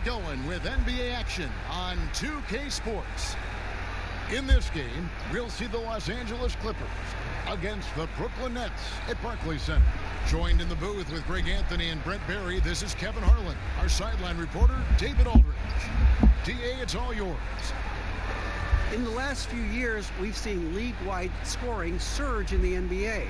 going with NBA action on 2K Sports. In this game, we'll see the Los Angeles Clippers against the Brooklyn Nets at Barclays Center. Joined in the booth with Greg Anthony and Brent Barry, this is Kevin Harlan. Our sideline reporter, David Aldridge. DA, it's all yours. In the last few years, we've seen league-wide scoring surge in the NBA.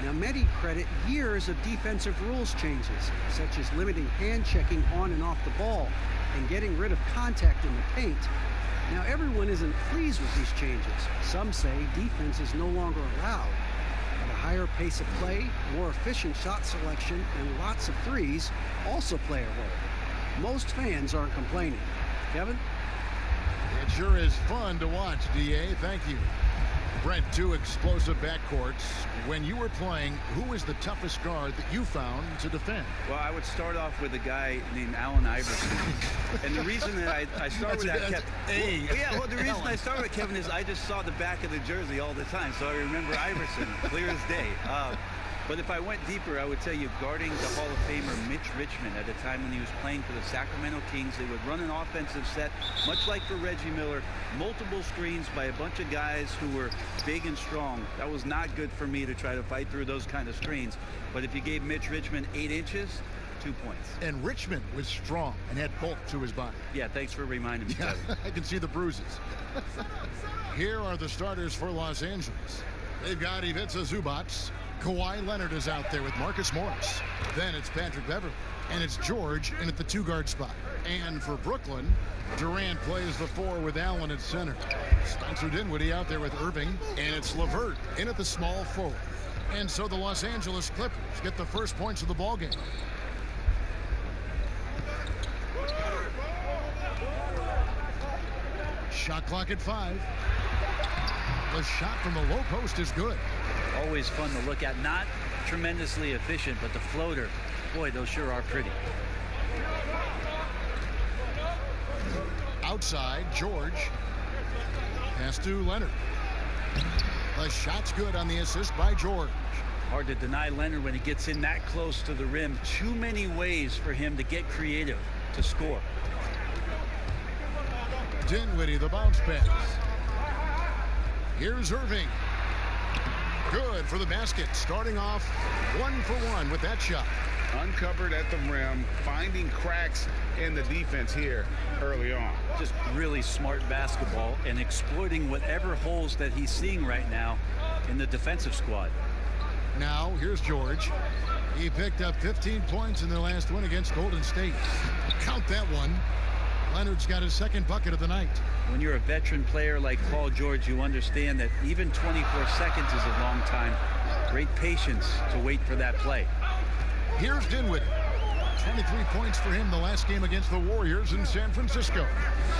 Now, many credit years of defensive rules changes, such as limiting hand checking on and off the ball and getting rid of contact in the paint. Now, everyone isn't pleased with these changes. Some say defense is no longer allowed. But a higher pace of play, more efficient shot selection, and lots of threes also play a role. Most fans aren't complaining. Kevin? It sure is fun to watch, DA. Thank you. Brent, two explosive backcourts. When you were playing, who was the toughest guard that you found to defend? Well, I would start off with a guy named Allen Iverson. And the reason that I start with that, Kevin, the reason I start with Kevin is I just saw the back of the jersey all the time, so I remember Iverson clear as day. But if I went deeper, I would tell you guarding the Hall of Famer Mitch Richmond at a time when he was playing for the Sacramento Kings. They would run an offensive set, much like for Reggie Miller, multiple screens by a bunch of guys who were big and strong. That was not good for me to try to fight through those kind of screens. But if you gave Mitch Richmond 8 inches, 2 points. And Richmond was strong and had bulk to his body. Yeah, thanks for reminding me. Yeah, I can see the bruises. Here are the starters for Los Angeles. They've got Ivica Zubac. Kawhi Leonard is out there with Marcus Morris. Then it's Patrick Beverley. And it's George in at the two-guard spot. And for Brooklyn, Durant plays the 4 with Allen at center. Spencer Dinwiddie out there with Irving. And it's LeVert in at the small forward. And so the Los Angeles Clippers get the first points of the ballgame. Shot clock at 5. The shot from the low post is good. Always fun to look at. Not tremendously efficient, but the floater, boy, those sure are pretty. Outside, George. Pass to Leonard. The shot's good on the assist by George. Hard to deny Leonard when he gets in that close to the rim. Too many ways for him to get creative to score. Dinwiddie, the bounce pass. Here's Irving. Good for the basket. Starting off 1 for 1 with that shot. Uncovered at the rim, finding cracks in the defense here early on. Just really smart basketball and exploiting whatever holes that he's seeing right now in the defensive squad. Now here's George. He picked up 15 points in their last win against Golden State. Count that one. Leonard's got his second bucket of the night. When you're a veteran player like Paul George, you understand that even 24 seconds is a long time. Great patience to wait for that play. Here's Dinwiddie. 23 points for him the last game against the Warriors in San Francisco.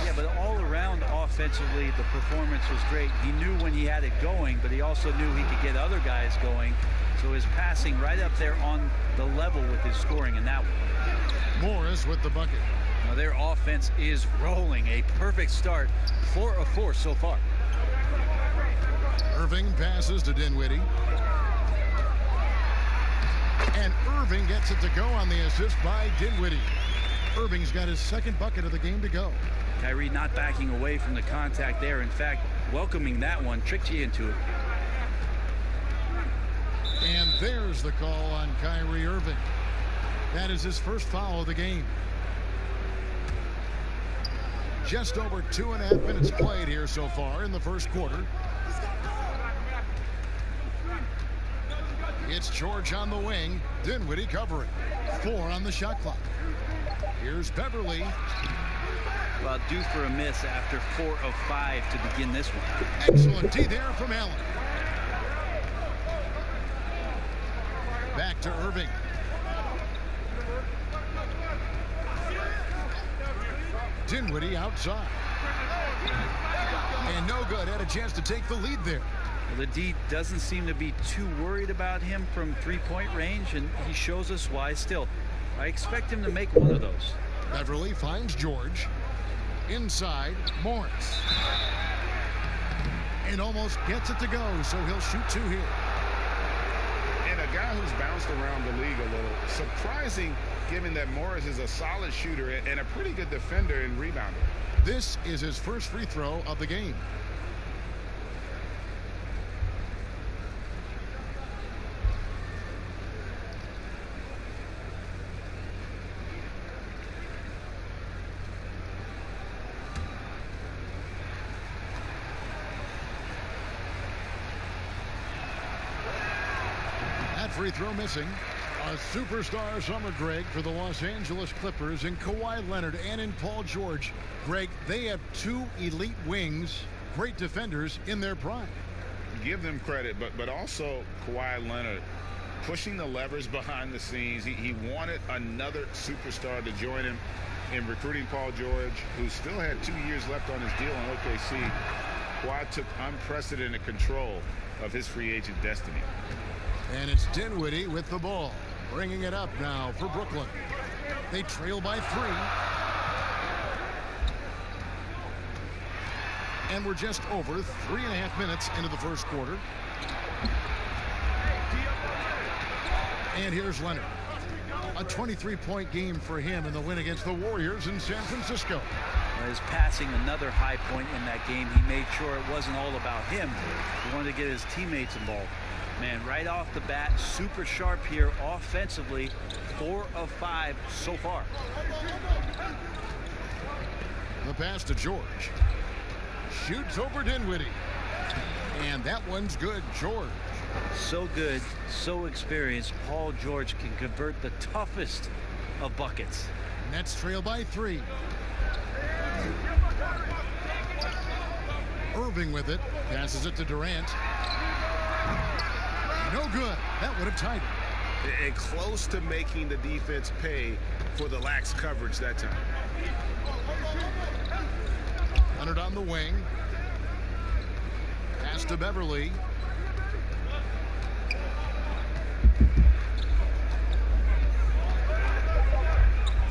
Yeah, but all around offensively, the performance was great. He knew when he had it going, but he also knew he could get other guys going. So his passing right up there on the level with his scoring in that one. Morris with the bucket. Now their offense is rolling. A perfect start. 4 of 4 so far. Irving passes to Dinwiddie. And Irving gets it to go on the assist by Dinwiddie. Irving's got his second bucket of the game to go. Kyrie not backing away from the contact there. In fact, welcoming that one, tricked you into it. And there's the call on Kyrie Irving. That is his first foul of the game. Just over 2.5 minutes played here so far in the first quarter. It's George on the wing. Dinwiddie covering. 4 on the shot clock. Here's Beverley. Well, due for a miss after 4 of 5 to begin this one. Excellent D there from Allen. Back to Irving. Dinwiddie outside. And no good. Had a chance to take the lead there. Well, the D doesn't seem to be too worried about him from three-point range, and he shows us why still. I expect him to make one of those. Beverley finds George. Inside, Morris. And almost gets it to go, so he'll shoot 2 here. In a guy who's bounced around the league a little. Surprising, given that Morris is a solid shooter and a pretty good defender and rebounder. This is his first free throw of the game. Free throw missing. A superstar summer, Greg, for the Los Angeles Clippers in Kawhi Leonard and in Paul George. Greg, they have two elite wings, great defenders in their prime. Give them credit, but also Kawhi Leonard pushing the levers behind the scenes. He wanted another superstar to join him in recruiting Paul George, who still had 2 years left on his deal in OKC. Kawhi took unprecedented control of his free agent destiny. And it's Dinwiddie with the ball, bringing it up now for Brooklyn. They trail by 3. And we're just over 3.5 minutes into the first quarter. And here's Leonard. A 23-point game for him in the win against the Warriors in San Francisco. His passing, another high point in that game. He made sure it wasn't all about him. He wanted to get his teammates involved. Man, right off the bat, super sharp here offensively. 4 of 5 so far. The pass to George. Shoots over Dinwiddie. And that one's good. George. So good, so experienced. Paul George can convert the toughest of buckets. Nets trail by 3. Irving with it. Passes it to Durant. No good. That would have tied it. And close to making the defense pay for the lax coverage that time. Leonard on the wing. Pass to Beverly.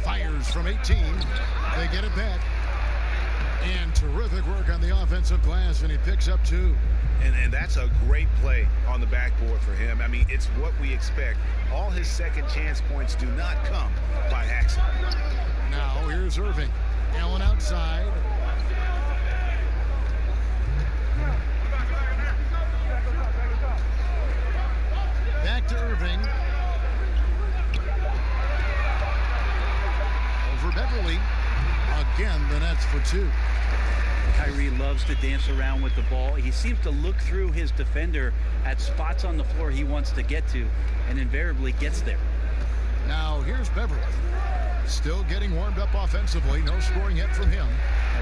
Fires from 18. They get it back. And terrific work on the offensive glass, and he picks up 2. And that's a great play on the backboard for him. I mean, it's what we expect. All his second chance points do not come by accident. Now here's Irving. Allen outside. Back to Irving. Over Beverly. Again, the Nets for 2. Kyrie loves to dance around with the ball. He seems to look through his defender at spots on the floor he wants to get to, and invariably gets there. Now here's Beverly. Still getting warmed up offensively. No scoring yet from him.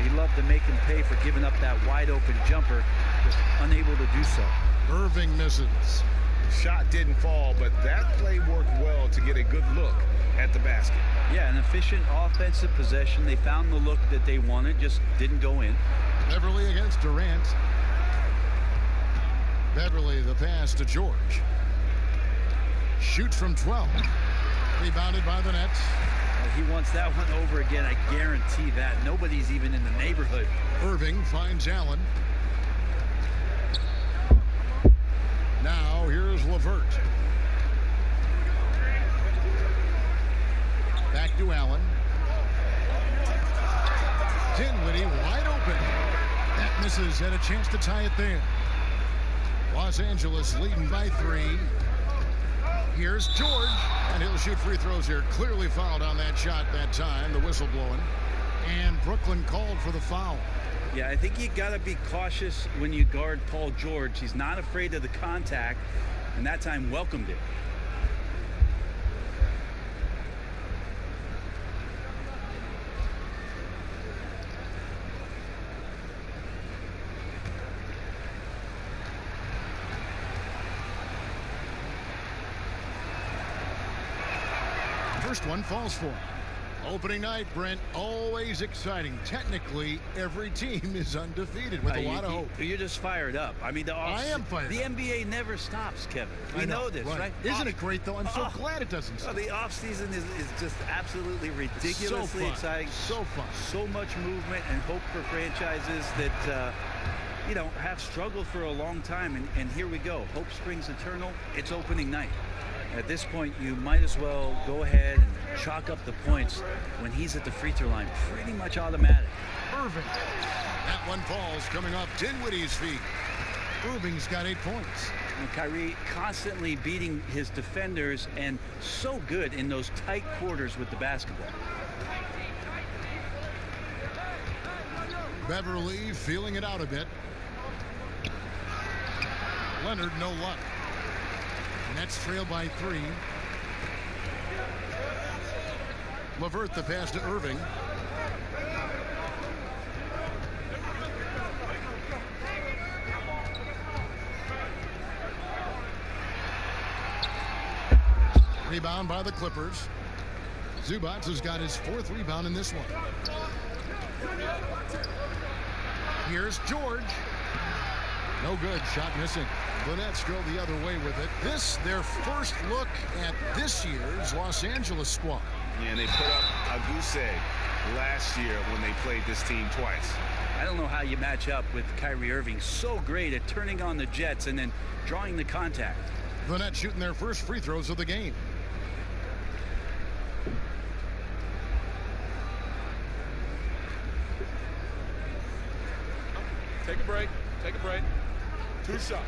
He loved to make him pay for giving up that wide open jumper. Was unable to do so. Irving misses. Shot didn't fall, but that play worked well to get a good look at the basket. Yeah, an efficient offensive possession. They found the look that they wanted, just didn't go in. Beverly against Durant. Beverly, the pass to George. Shoots from 12. Rebounded by the Nets. He wants that one over again. I guarantee that. Nobody's even in the neighborhood. Irving finds Allen. Now here's LeVert. Back to Allen. Dinwiddie wide open. That misses, and a chance to tie it there. Los Angeles leading by 3. Here's George, and he'll shoot free throws here. Clearly fouled on that shot that time. The whistle blowing. And Brooklyn called for the foul. Yeah, I think you got to be cautious when you guard Paul George. He's not afraid of the contact, and that time welcomed it. First one falls for him. Opening night, Brent, always exciting. Technically, every team is undefeated with a lot of hope. You're just fired up. I mean, I am fired the up. NBA never stops, Kevin. We know this, right? Isn't it great, though? I'm so glad it doesn't stop. The offseason is just absolutely ridiculously exciting. So fun. So much movement and hope for franchises that, have struggled for a long time. And here we go. Hope springs eternal. It's opening night. At this point, you might as well go ahead and chalk up the points when he's at the free throw line. Pretty much automatic. Irving. That one falls coming off Dinwiddie's feet. Irving's got 8 points. And Kyrie constantly beating his defenders and so good in those tight quarters with the basketball. Beverly feeling it out a bit. Leonard, no luck. Nets trail by 3. LeVert the pass to Irving. Rebound by the Clippers. Zubac has got his 4th rebound in this one. Here's George. No good. Shot missing. The Nets go the other way with it. This, their first look at this year's Los Angeles squad. Yeah, and they put up a goose egg last year when they played this team twice. I don't know how you match up with Kyrie Irving. So great at turning on the Jets and then drawing the contact. The Nets shooting their first free throws of the game. Take a break. Take a break. 2 shots.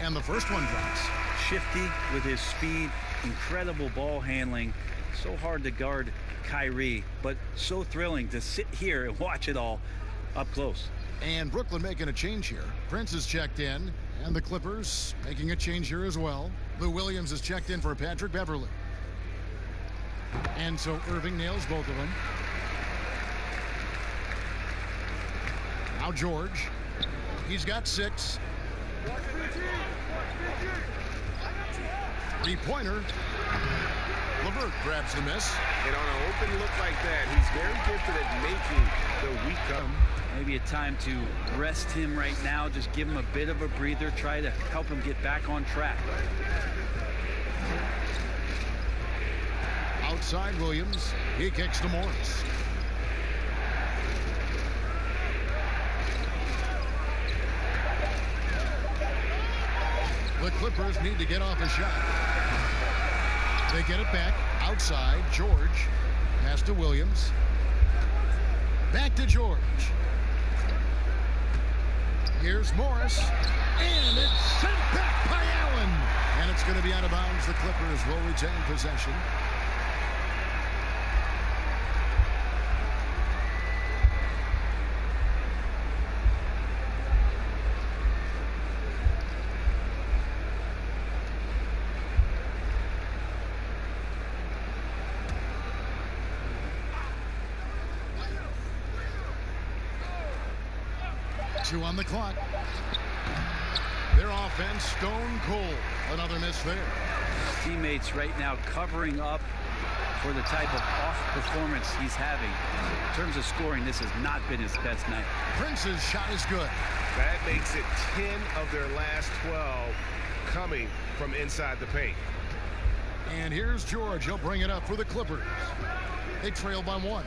And the first one drops. Shifty with his speed, incredible ball handling. So hard to guard Kyrie, but so thrilling to sit here and watch it all up close. And Brooklyn making a change here. Prince is checked in, and the Clippers making a change here as well. Lou Williams is checked in for Patrick Beverly. And so Irving nails both of them. Now George. He's got 6. 3-pointer. LeVert grabs the miss. And on an open look like that, he's very gifted at making the weak come. Maybe a time to rest him right now. Just give him a bit of a breather. Try to help him get back on track. Outside Williams. He kicks to Morris. The Clippers need to get off a shot. They get it back outside. George. Pass to Williams. Back to George. Here's Morris. And it's sent back by Allen. And it's going to be out of bounds. The Clippers will retain possession. Two on the clock. Their offense stone cold. Another miss there. Teammates right now covering up for the type of off performance he's having. In terms of scoring, this has not been his best night. Prince's shot is good. That makes it 10 of their last 12 coming from inside the paint. And here's George. He'll bring it up for the Clippers. They trail by 1.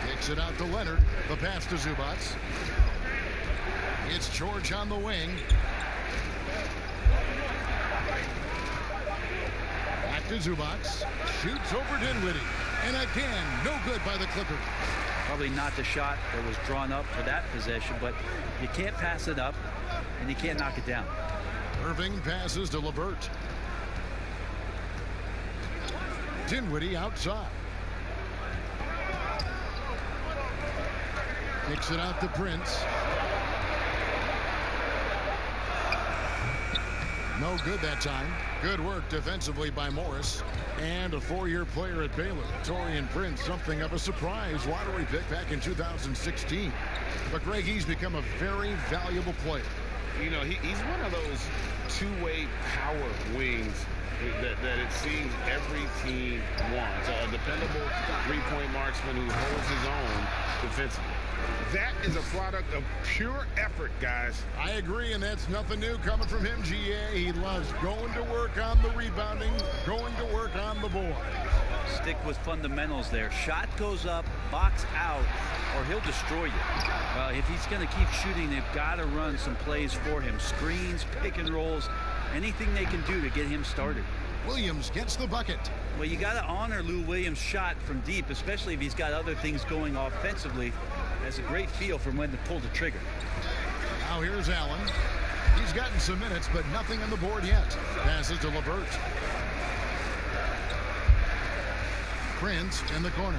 Kicks it out to Leonard. The pass to Zubac. It's George on the wing. Back to Zubac. Shoots over Dinwiddie. And again, no good by the Clippers. Probably not the shot that was drawn up for that possession, but you can't pass it up and you can't knock it down. Irving passes to LeVert. Dinwiddie outside. Kicks it out to Prince. No good that time. Good work defensively by Morris. And a 4-year player at Baylor, Taurean Prince, something of a surprise lottery pick back in 2016. But Greg, he's become a very valuable player. You know, he's one of those two-way power wings that it seems every team wants. A dependable three-point marksman who holds his own defensively. That is a product of pure effort, guys. I agree, and that's nothing new coming from him, GA. He loves going to work on the rebounding, going to work on the board. Stick with fundamentals there. Shot goes up, box out, or he'll destroy you. Well, if he's going to keep shooting, they've got to run some plays for him. Screens, pick and rolls, anything they can do to get him started. Williams gets the bucket. Well, you got to honor Lou Williams' shot from deep, especially if he's got other things going offensively. Has a great feel for when to pull the trigger. Now here's Allen. He's gotten some minutes, but nothing on the board yet. Passes to LeVert. Prince in the corner.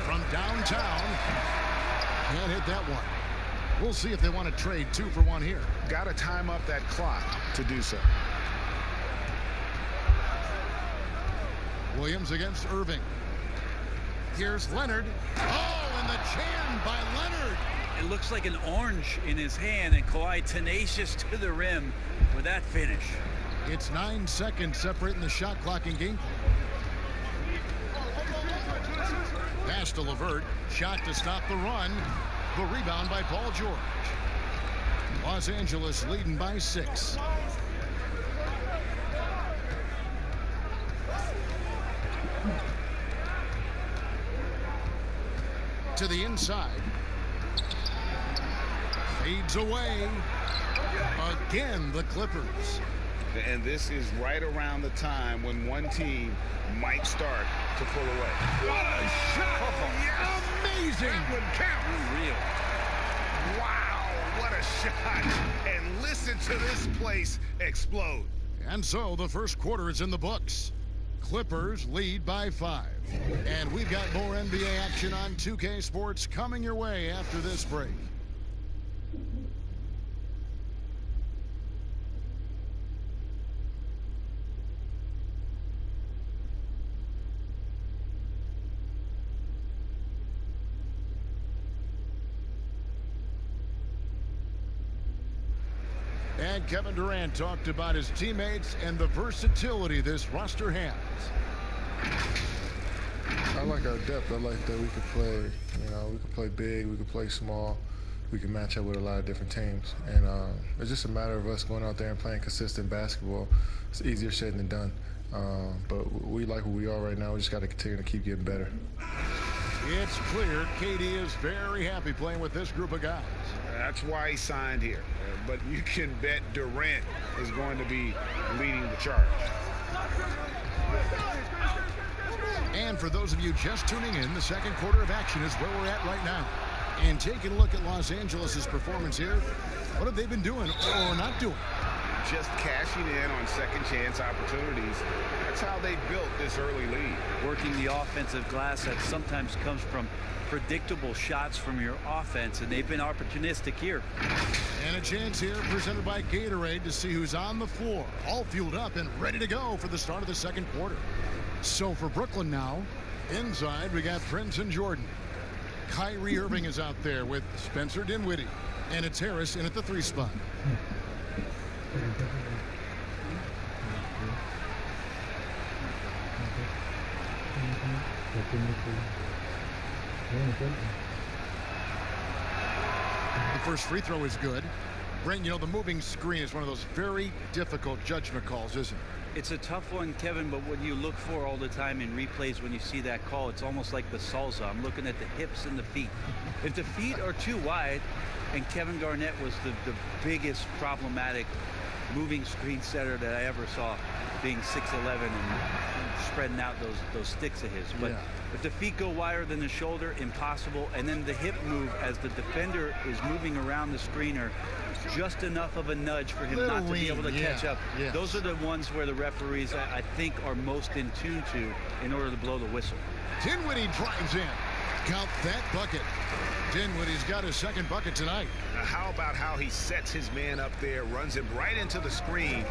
From downtown. Can't hit that one. We'll see if they want to trade 2 for 1 here. Got to time up that clock to do so. Williams against Irving. Here's Leonard. Oh, and the jam by Leonard. It looks like an orange in his hand, and Kawhi tenacious to the rim with that finish. It's 9 seconds separating the shot clock and game. Pass to LeVert. Shot to stop the run. The rebound by Paul George. Los Angeles leading by 6. To the inside. Fades away. Again, the Clippers. And this is right around the time when one team might start to pull away. What a shot! Yes. Amazing! That would count. Unreal. Wow, what a shot. And listen to this place explode. And so the first quarter is in the books. Clippers lead by 5. And we've got more NBA action on 2K Sports coming your way after this break. And Kevin Durant talked about his teammates and the versatility this roster has. I like our depth. I like that we could play, we could play big, we could play small, we can match up with a lot of different teams. And it's just a matter of us going out there and playing consistent basketball. It's easier said than done. But we like who we are right now. We just got to continue to keep getting better. It's clear KD is very happy playing with this group of guys. That's why he signed here. But you can bet Durant is going to be leading the charge. And for those of you just tuning in, the second quarter of action is where we're at right now. And taking a look at Los Angeles' performance here, what have they been doing or not doing? Just cashing in on second chance opportunities. That's how they built this early lead. Working the offensive glass that sometimes comes from predictable shots from your offense, and they've been opportunistic here. And a chance here presented by Gatorade to see who's on the floor, all fueled up and ready to go for the start of the second quarter. So for Brooklyn now, inside we got Prince and Jordan. Kyrie Irving is out there with Spencer Dinwiddie, and it's Harris in at the 3 spot. The first free throw is good. Brent, the moving screen is one of those very difficult judgment calls, isn't it? It's a tough one, Kevin, but what you look for all the time in replays when you see that call, it's almost like the salsa. I'm looking at the hips and the feet. If the feet are too wide, and Kevin Garnett was the biggest problematic moving screen setter that I ever saw, being 6'11" and spreading out those sticks of his. But if the feet go wider than the shoulder, impossible. And then the hip move as the defender is moving around the screener, just enough of a nudge for him not to be able to catch up. Yes. Those are the ones where the referees, I think, are most in tune to in order to blow the whistle. Dinwiddie drives in. Count that bucket. Dinwiddie's got his second bucket tonight. Now how about how he sets his man up there, runs him right into the screen,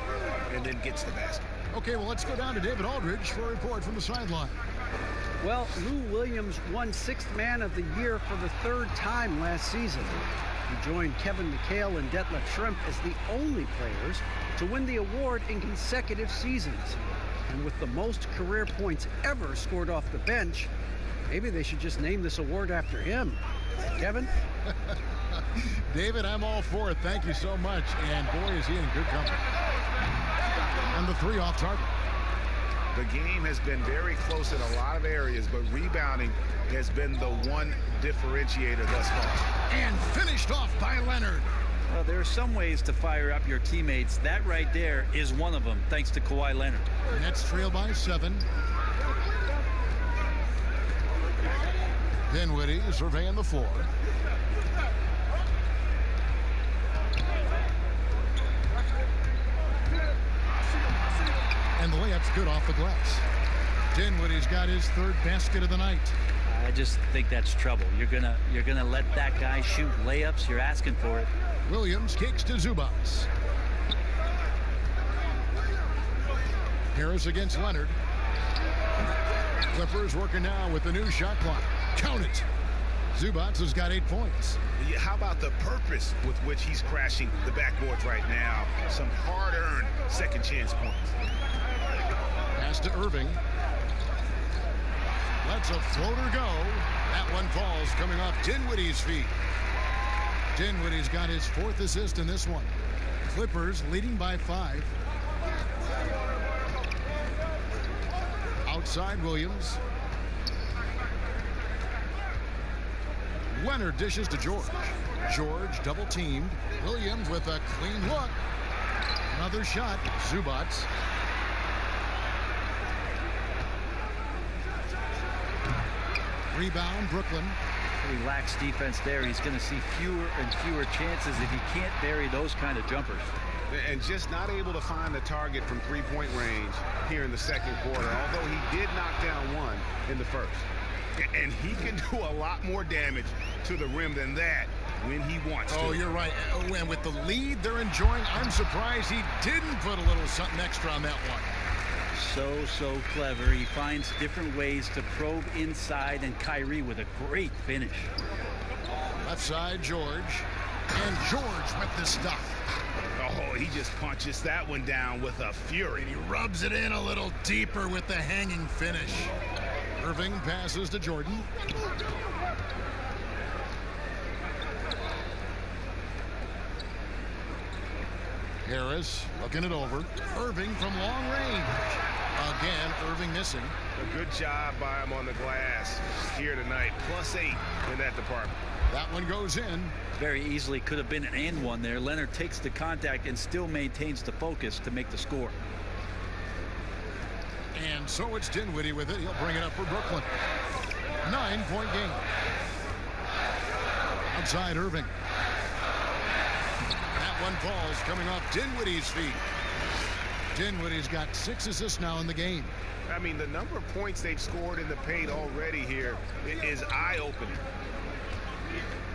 and then gets the basket. Okay, well, let's go down to David Aldridge for a report from the sideline. Well, Lou Williams won Sixth Man of the Year for the third time last season. He joined Kevin McHale and Detlef Schrempf as the only players to win the award in consecutive seasons. And with the most career points ever scored off the bench, maybe they should just name this award after him. Kevin? David, I'm all for it. Thank you so much. And boy, is he in good company. And the 3 off target. The game has been very close in a lot of areas, but rebounding has been the one differentiator thus far. And finished off by Leonard. Well, there are some ways to fire up your teammates. That right there is one of them, thanks to Kawhi Leonard. Nets trail by 7. Dinwiddie surveying the floor. And the layup's good off the glass. Dinwiddie's got his 3rd basket of the night. I just think that's trouble. You're gonna let that guy shoot layups. You're asking for it. Williams kicks to Zubac. Harris against Leonard. Clippers working now with the new shot clock. Count it. Zubac has got 8 points. Yeah, how about the purpose with which he's crashing the backboards right now? Some hard-earned second chance points. Pass to Irving. Lets a floater go. That one falls coming off Dinwiddie's feet. Dinwiddie's got his 4th assist in this one. Clippers leading by 5. Outside Williams. Leonard dishes to George. George double teamed. Williams with a clean look. Another shot. Zubac. Rebound Brooklyn. Relaxed defense there. He's going to see fewer and fewer chances if he can't bury those kind of jumpers. And just not able to find the target from 3-point range here in the second quarter, although he did knock down one in the first. And he can do a lot more damage to the rim than that when he wants to. Oh, you're right. And with the lead they're enjoying, I'm surprised he didn't put a little something extra on that one. So clever. He finds different ways to probe inside, and Kyrie with a great finish. Left side, George. And George with the stuff. Oh, he just punches that one down with a fury. And he rubs it in a little deeper with the hanging finish. Irving passes to Jordan. Harris looking it over. Irving from long range. Again, Irving missing. A good job by him on the glass here tonight. +8 in that department. That one goes in. Very easily could have been an and one there. Leonard takes the contact and still maintains the focus to make the score. And so it's Dinwiddie with it. He'll bring it up for Brooklyn. 9-point game. Outside Irving. That one falls coming off Dinwiddie's feet. Dinwiddie's got 6 assists now in the game. I mean, the number of points they've scored in the paint already here is eye-opening.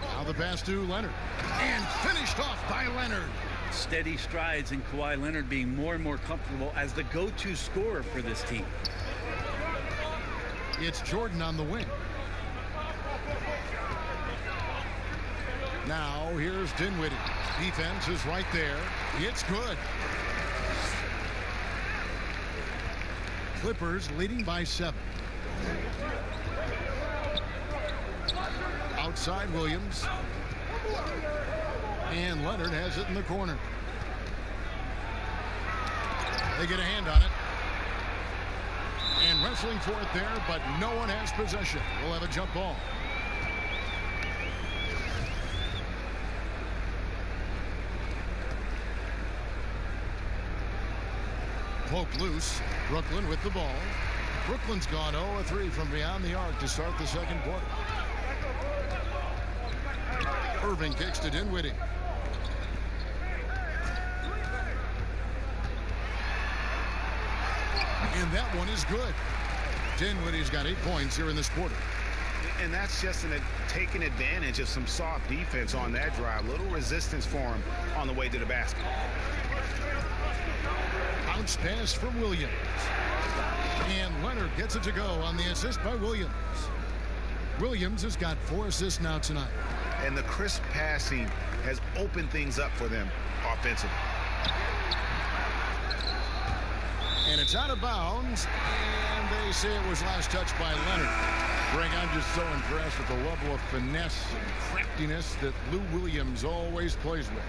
Now the pass to Leonard. And finished off by Leonard. Steady strides in Kawhi Leonard being more and more comfortable as the go-to scorer for this team. It's Jordan on the wing. Now here's Dinwiddie. Defense is right there. It's good. Clippers leading by 7. Outside Williams. And Leonard has it in the corner. They get a hand on it. And wrestling for it there, but no one has possession. We'll have a jump ball. Poke loose. Brooklyn with the ball. Brooklyn's gone 0-3 from beyond the arc to start the second quarter. Irving kicks to Dinwiddie. And that one is good. Dinwiddie's got 8 points here in this quarter. And that's just taking advantage of some soft defense on that drive. Little resistance for him on the way to the basket. Bounce pass from Williams. And Leonard gets it to go on the assist by Williams. Williams has got 4 assists now tonight. And the crisp passing has opened things up for them offensively. And it's out of bounds, and they say it was last touched by Leonard. Greg, I'm just so impressed with the level of finesse and craftiness that Lou Williams always plays with.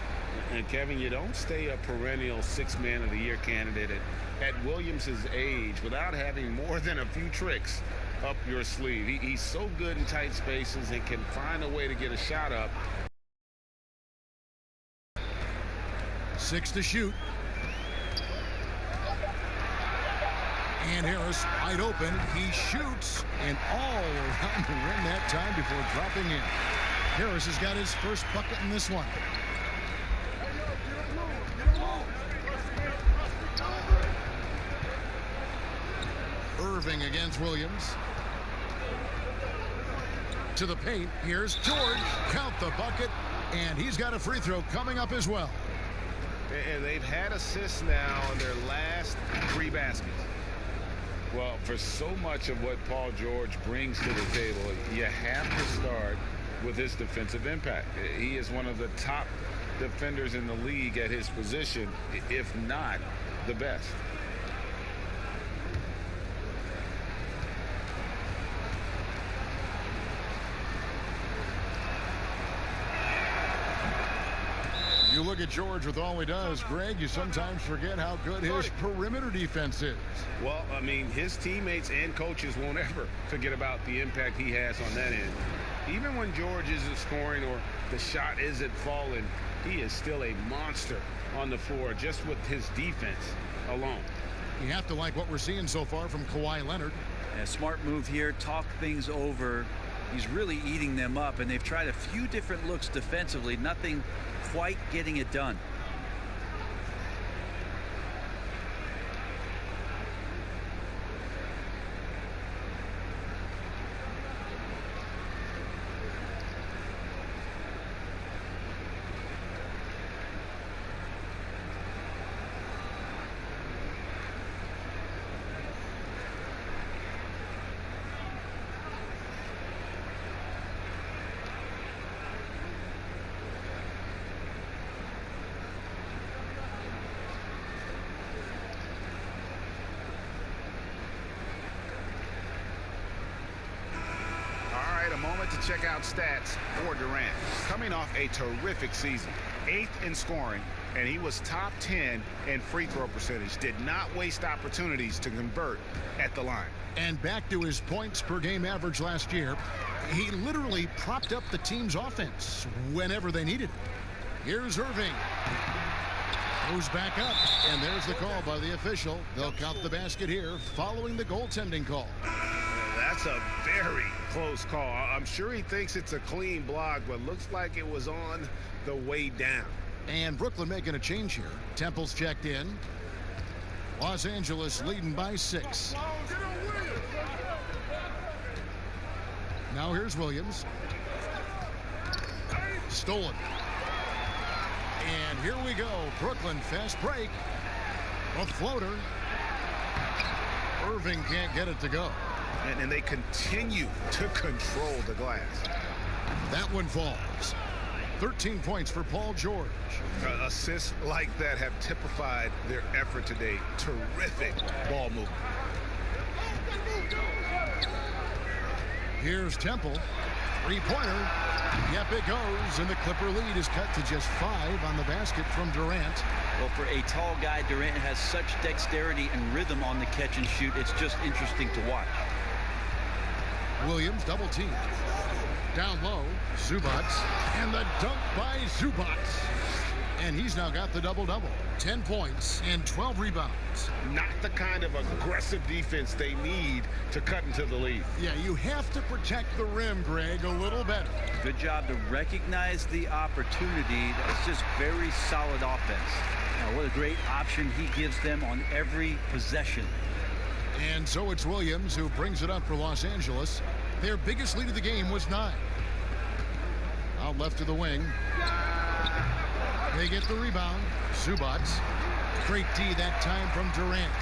And Kevin, you don't stay a perennial 6th Man of the Year candidate at Williams' age without having more than a few tricks up your sleeve. He's so good in tight spaces and can find a way to get a shot up. 6 to shoot. And Harris wide open. He shoots and all around the rim that time before dropping in. Harris has got his first bucket in this one. Irving against Williams. To the paint. Here's George. Count the bucket. And he's got a free throw coming up as well. And they've had assists now on their last 3 baskets. Well, for so much of what Paul George brings to the table, you have to start with his defensive impact. He is one of the top defenders in the league at his position, if not the best. You look at George with all he does, Greg, you sometimes forget how good his perimeter defense is. Well, I mean, his teammates and coaches won't ever forget about the impact he has on that end. Even when George isn't scoring or the shot isn't falling, he is still a monster on the floor just with his defense alone. You have to like what we're seeing so far from Kawhi Leonard. A smart move here, talk things over. He's really eating them up, and they've tried a few different looks defensively. Nothing quite getting it done. To check out stats for Durant. Coming off a terrific season, 8th in scoring, and he was top 10 in free throw percentage. Did not waste opportunities to convert at the line. And back to his points per game average last year, he literally propped up the team's offense whenever they needed it. Here's Irving. Goes back up, and there's the call by the official. They'll count the basket here following the goaltending call. That's a very close call. I'm sure he thinks it's a clean block, but looks like it was on the way down. And Brooklyn making a change here. Temple's checked in. Los Angeles leading by 6. Now here's Williams. Stolen. And here we go. Brooklyn fast break. A floater. Irving can't get it to go. And they continue to control the glass. That one falls. 13 points for Paul George. Assists like that have typified their effort today. Terrific ball movement. Here's Temple. 3-pointer. Yep, it goes. And the Clipper lead is cut to just 5 on the basket from Durant. Well, for a tall guy, Durant has such dexterity and rhythm on the catch and shoot. It's just interesting to watch. Williams double teamed. Down low, Zubac. And the dunk by Zubac. And he's now got the double-double. 10 points and 12 rebounds. Not the kind of aggressive defense they need to cut into the lead. Yeah, you have to protect the rim, Greg, a little better. Good job to recognize the opportunity. That's just very solid offense. Now, what a great option he gives them on every possession. And so it's Williams who brings it up for Los Angeles. Their biggest lead of the game was 9. Out left to the wing. They get the rebound. Zubac. Great D that time from Durant.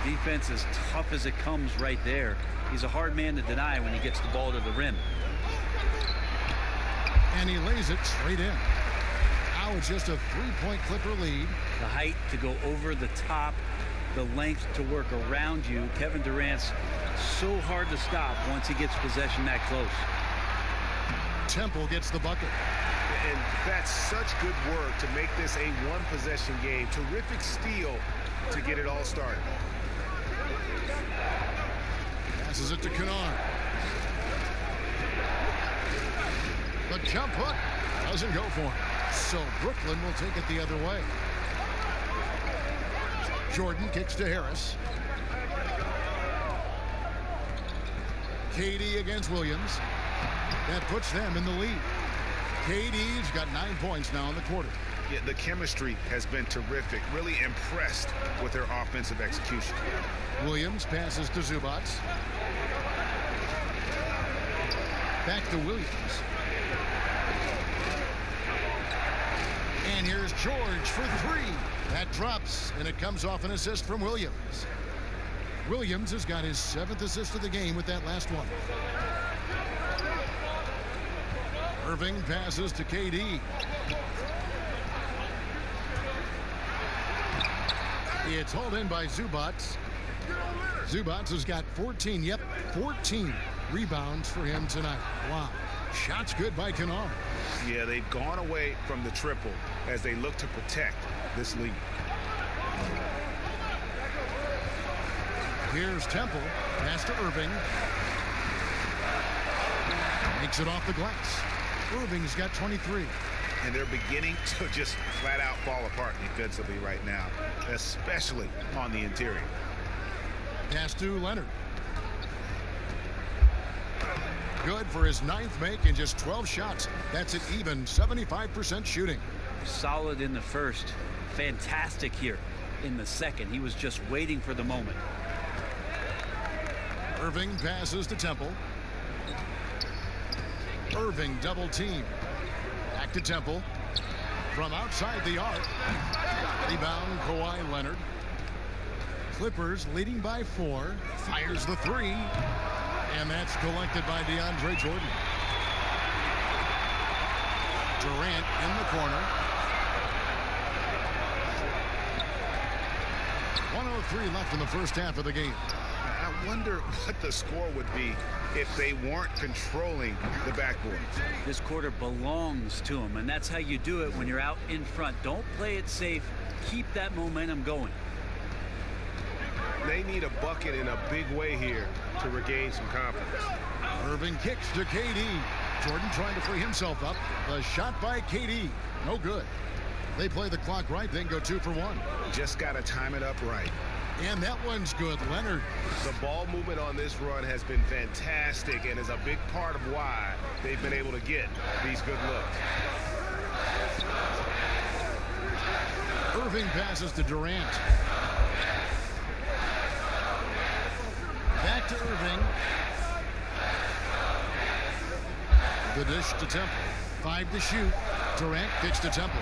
The defense is tough as it comes right there. He's a hard man to deny when he gets the ball to the rim. And he lays it straight in. Now it's just a 3-point Clipper lead. The height to go over the top, the length to work around you. Kevin Durant's so hard to stop once he gets possession that close. Temple gets the bucket. And that's such good work to make this a one-possession game. Terrific steal to get it all started. Passes it to Kennard. The jump hook doesn't go for him. So Brooklyn will take it the other way. Jordan kicks to Harris. KD against Williams. That puts them in the lead. KD's got 9 points now in the quarter. Yeah, the chemistry has been terrific. Really impressed with their offensive execution. Williams passes to Zubac. Back to Williams. And here's George for 3. That drops, and it comes off an assist from Williams. Williams has got his 7th assist of the game with that last one. Irving passes to KD. It's hauled in by Zubac. Zubac has got 14 rebounds for him tonight. Wow. Shots good by Kennard. Yeah, they've gone away from the triple as they look to protect this lead. Here's Temple. Pass to Irving. Makes it off the glass. Irving's got 23. And they're beginning to just flat out fall apart defensively right now, especially on the interior. Pass to Leonard. Good for his 9th make in just 12 shots. That's an even 75% shooting. Solid in the first. Fantastic here in the second. He was just waiting for the moment. Irving passes to Temple. Irving double team. Back to Temple. From outside the arc. Rebound Kawhi Leonard. Clippers leading by 4. Fires the 3. And that's collected by DeAndre Jordan. Durant in the corner. 1:03 left in the first half of the game. I wonder what the score would be if they weren't controlling the backboard. This quarter belongs to them, and that's how you do it when you're out in front. Don't play it safe. Keep that momentum going. They need a bucket in a big way here to regain some confidence. Irving kicks to KD. Jordan trying to free himself up. A shot by KD. No good. They play the clock right, then go 2 for 1. Just got to time it up right. And that one's good. Leonard. The ball movement on this run has been fantastic and is a big part of why they've been able to get these good looks. Irving passes to Durant. Back to Irving. The dish to Temple. 5 to shoot. Durant kicks to Temple.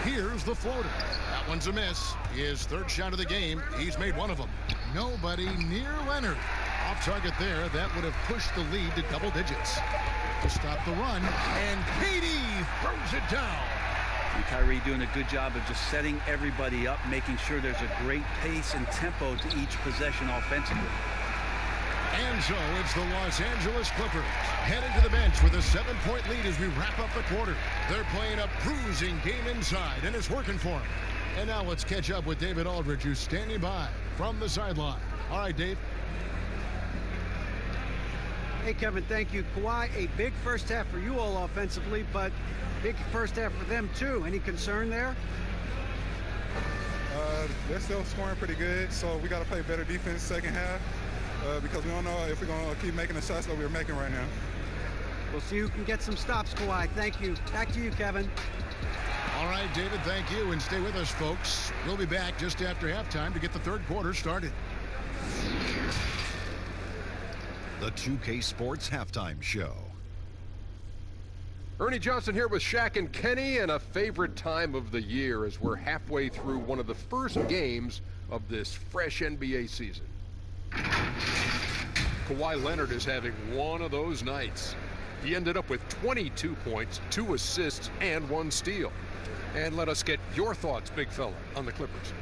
Here's the floater. That one's a miss. His 3rd shot of the game. He's made 1 of them. Nobody near Leonard. Off target there. That would have pushed the lead to double digits. To stop the run. And KD throws it down. And Kyrie doing a good job of just setting everybody up, making sure there's a great pace and tempo to each possession offensively. And so it's the Los Angeles Clippers heading to the bench with a 7-point lead as we wrap up the quarter. They're playing a bruising game inside, and it's working for them. And now let's catch up with David Aldridge, who's standing by from the sideline. All right, Dave. Hey, Kevin, thank you. Kawhi, a big first half for you all offensively, but big first half for them, too. Any concern there? They're still scoring pretty good, so we got to play better defense second half because we don't know if we're going to keep making the shots that we're making right now. We'll see who can get some stops, Kawhi. Thank you. Back to you, Kevin. All right, David, thank you, and stay with us, folks. We'll be back just after halftime to get the 3rd quarter started. the 2K Sports Halftime Show. Ernie Johnson here with Shaq and Kenny, and a favorite time of the year as we're halfway through one of the first games of this fresh NBA season. Kawhi Leonard is having one of those nights. He ended up with 22 points, 2 assists, and 1 steal. And let us get your thoughts, big fella, on the Clippers.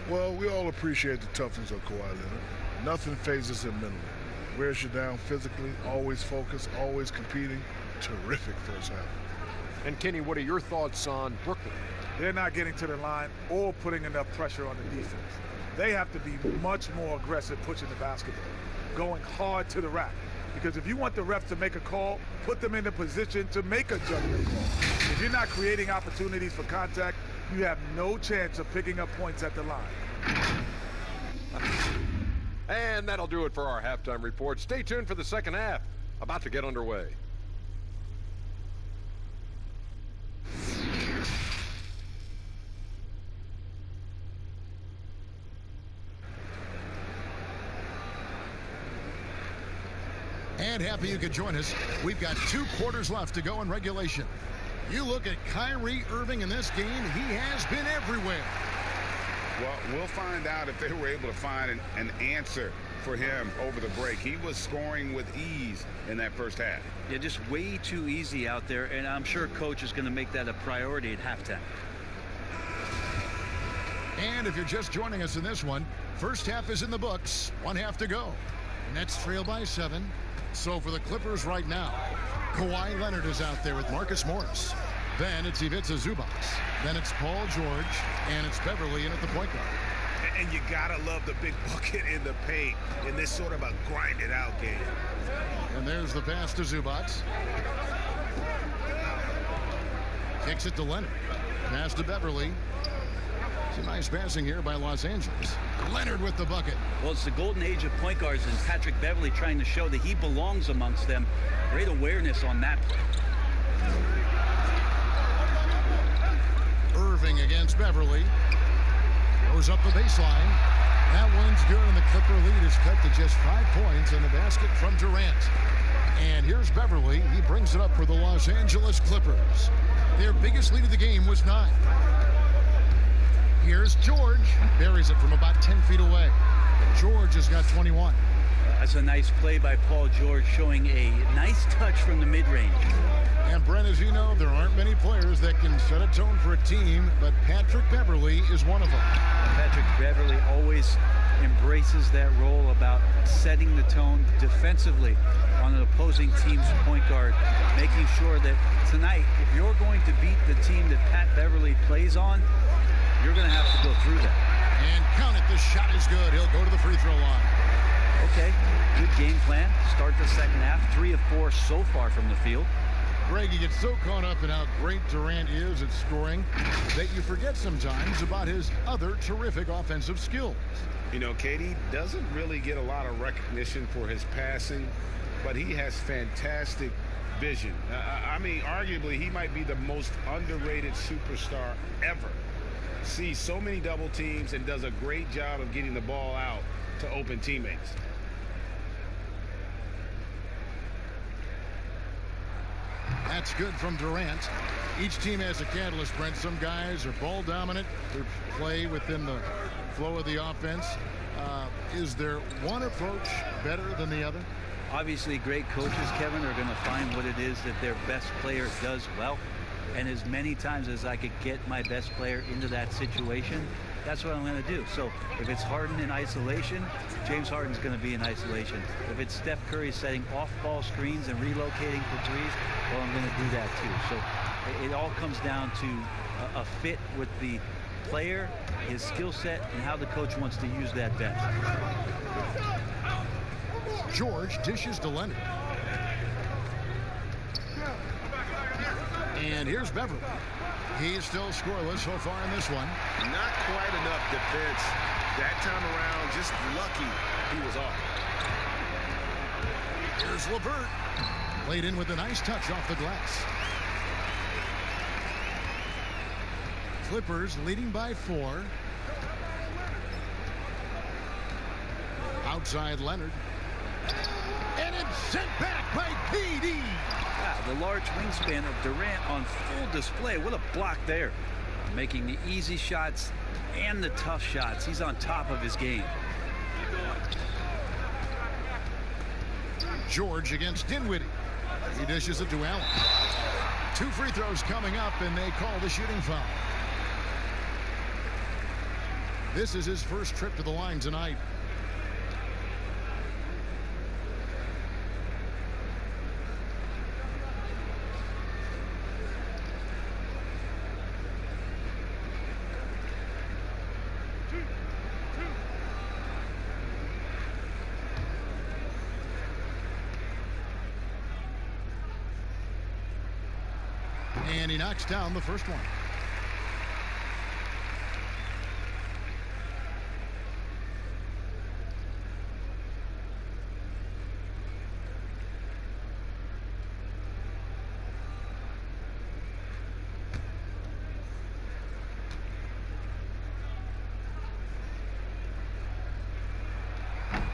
Well, we all appreciate the toughness of Kawhi Leonard. Nothing phases him mentally. Wears you down physically, always focused, always competing. Terrific first half. And Kenny, what are your thoughts on Brooklyn? They're not getting to the line or putting enough pressure on the defense. They have to be much more aggressive pushing the basketball, going hard to the rack. Because if you want the refs to make a call, put them in a position to make a judgment call. If you're not creating opportunities for contact, you have no chance of picking up points at the line. And that'll do it for our halftime report. Stay tuned for the second half, about to get underway. And happy you could join us. We've got 2 quarters left to go in regulation. You look at Kyrie Irving in this game, he has been everywhere. Well, we'll find out if they were able to find an answer for him over the break. He was scoring with ease in that first half. Yeah, just way too easy out there, and I'm sure coach is going to make that a priority at halftime. And if you're just joining us in this one, first half is in the books, 1 half to go. Nets trail by 7. So for the Clippers right now, Kawhi Leonard is out there with Marcus Morris. Then it's Ivica Zubac. Then it's Paul George, and it's Beverly in at the point guard. And you gotta love the big bucket in the paint in this sort of a grinded out game. And there's the pass to Zubac. Kicks it to Leonard. Pass to Beverly. It's a nice passing here by Los Angeles. Leonard with the bucket. Well, it's the golden age of point guards, and Patrick Beverly trying to show that he belongs amongst them. Great awareness on that play. Irving against Beverly. Goes up the baseline. That one's good, and the Clipper lead is cut to just 5 points in the basket from Durant. And here's Beverly. He brings it up for the Los Angeles Clippers. Their biggest lead of the game was 9. Here's George. Buries it from about 10 feet away. George has got 21. That's a nice play by Paul George, showing a nice touch from the mid-range. And Brent, as you know, there aren't many players that can set a tone for a team, but Patrick Beverly is one of them. Patrick Beverly always embraces that role about setting the tone defensively on an opposing team's point guard, making sure that tonight, if you're going to beat the team that Pat Beverly plays on, you're going to have to go through that. And count it, the shot is good. He'll go to the free throw line. Okay, good game plan. Start the second half. 3 of 4 so far from the field. Greg, you get so caught up in how great Durant is at scoring that you forget sometimes about his other terrific offensive skills. You know, KD doesn't really get a lot of recognition for his passing, but he has fantastic vision. I mean, arguably, he might be the most underrated superstar ever. Sees so many double teams and does a great job of getting the ball out to open teammates. That's good from Durant. Each team has a catalyst, Brent. Some guys are ball dominant. They play within the flow of the offense. Is there one approach better than the other? Obviously, great coaches, Kevin, are going to find what it is that their best player does well. And as many times as I could get my best player into that situation, that's what I'm going to do. So if it's Harden in isolation, James Harden's going to be in isolation. If it's Steph Curry setting off-ball screens and relocating for threes, well, I'm going to do that too. So it all comes down to a fit with the player, his skill set, and how the coach wants to use that best. George dishes to Leonard. And here's Beverly. He's still scoreless so far in this one. Not quite enough defense. That time around, just lucky he was off. Here's LeVert. Played in with a nice touch off the glass. Clippers leading by 4. Outside Leonard. And it Sent back by PD. Wow, the large wingspan of Durant on full display. What a block there. Making the easy shots and the tough shots. He's on top of his game. George against Dinwiddie. He dishes it to Allen. 2 free throws coming up, and they call the shooting foul. This is his first trip to the line tonight. And he knocks down the first one.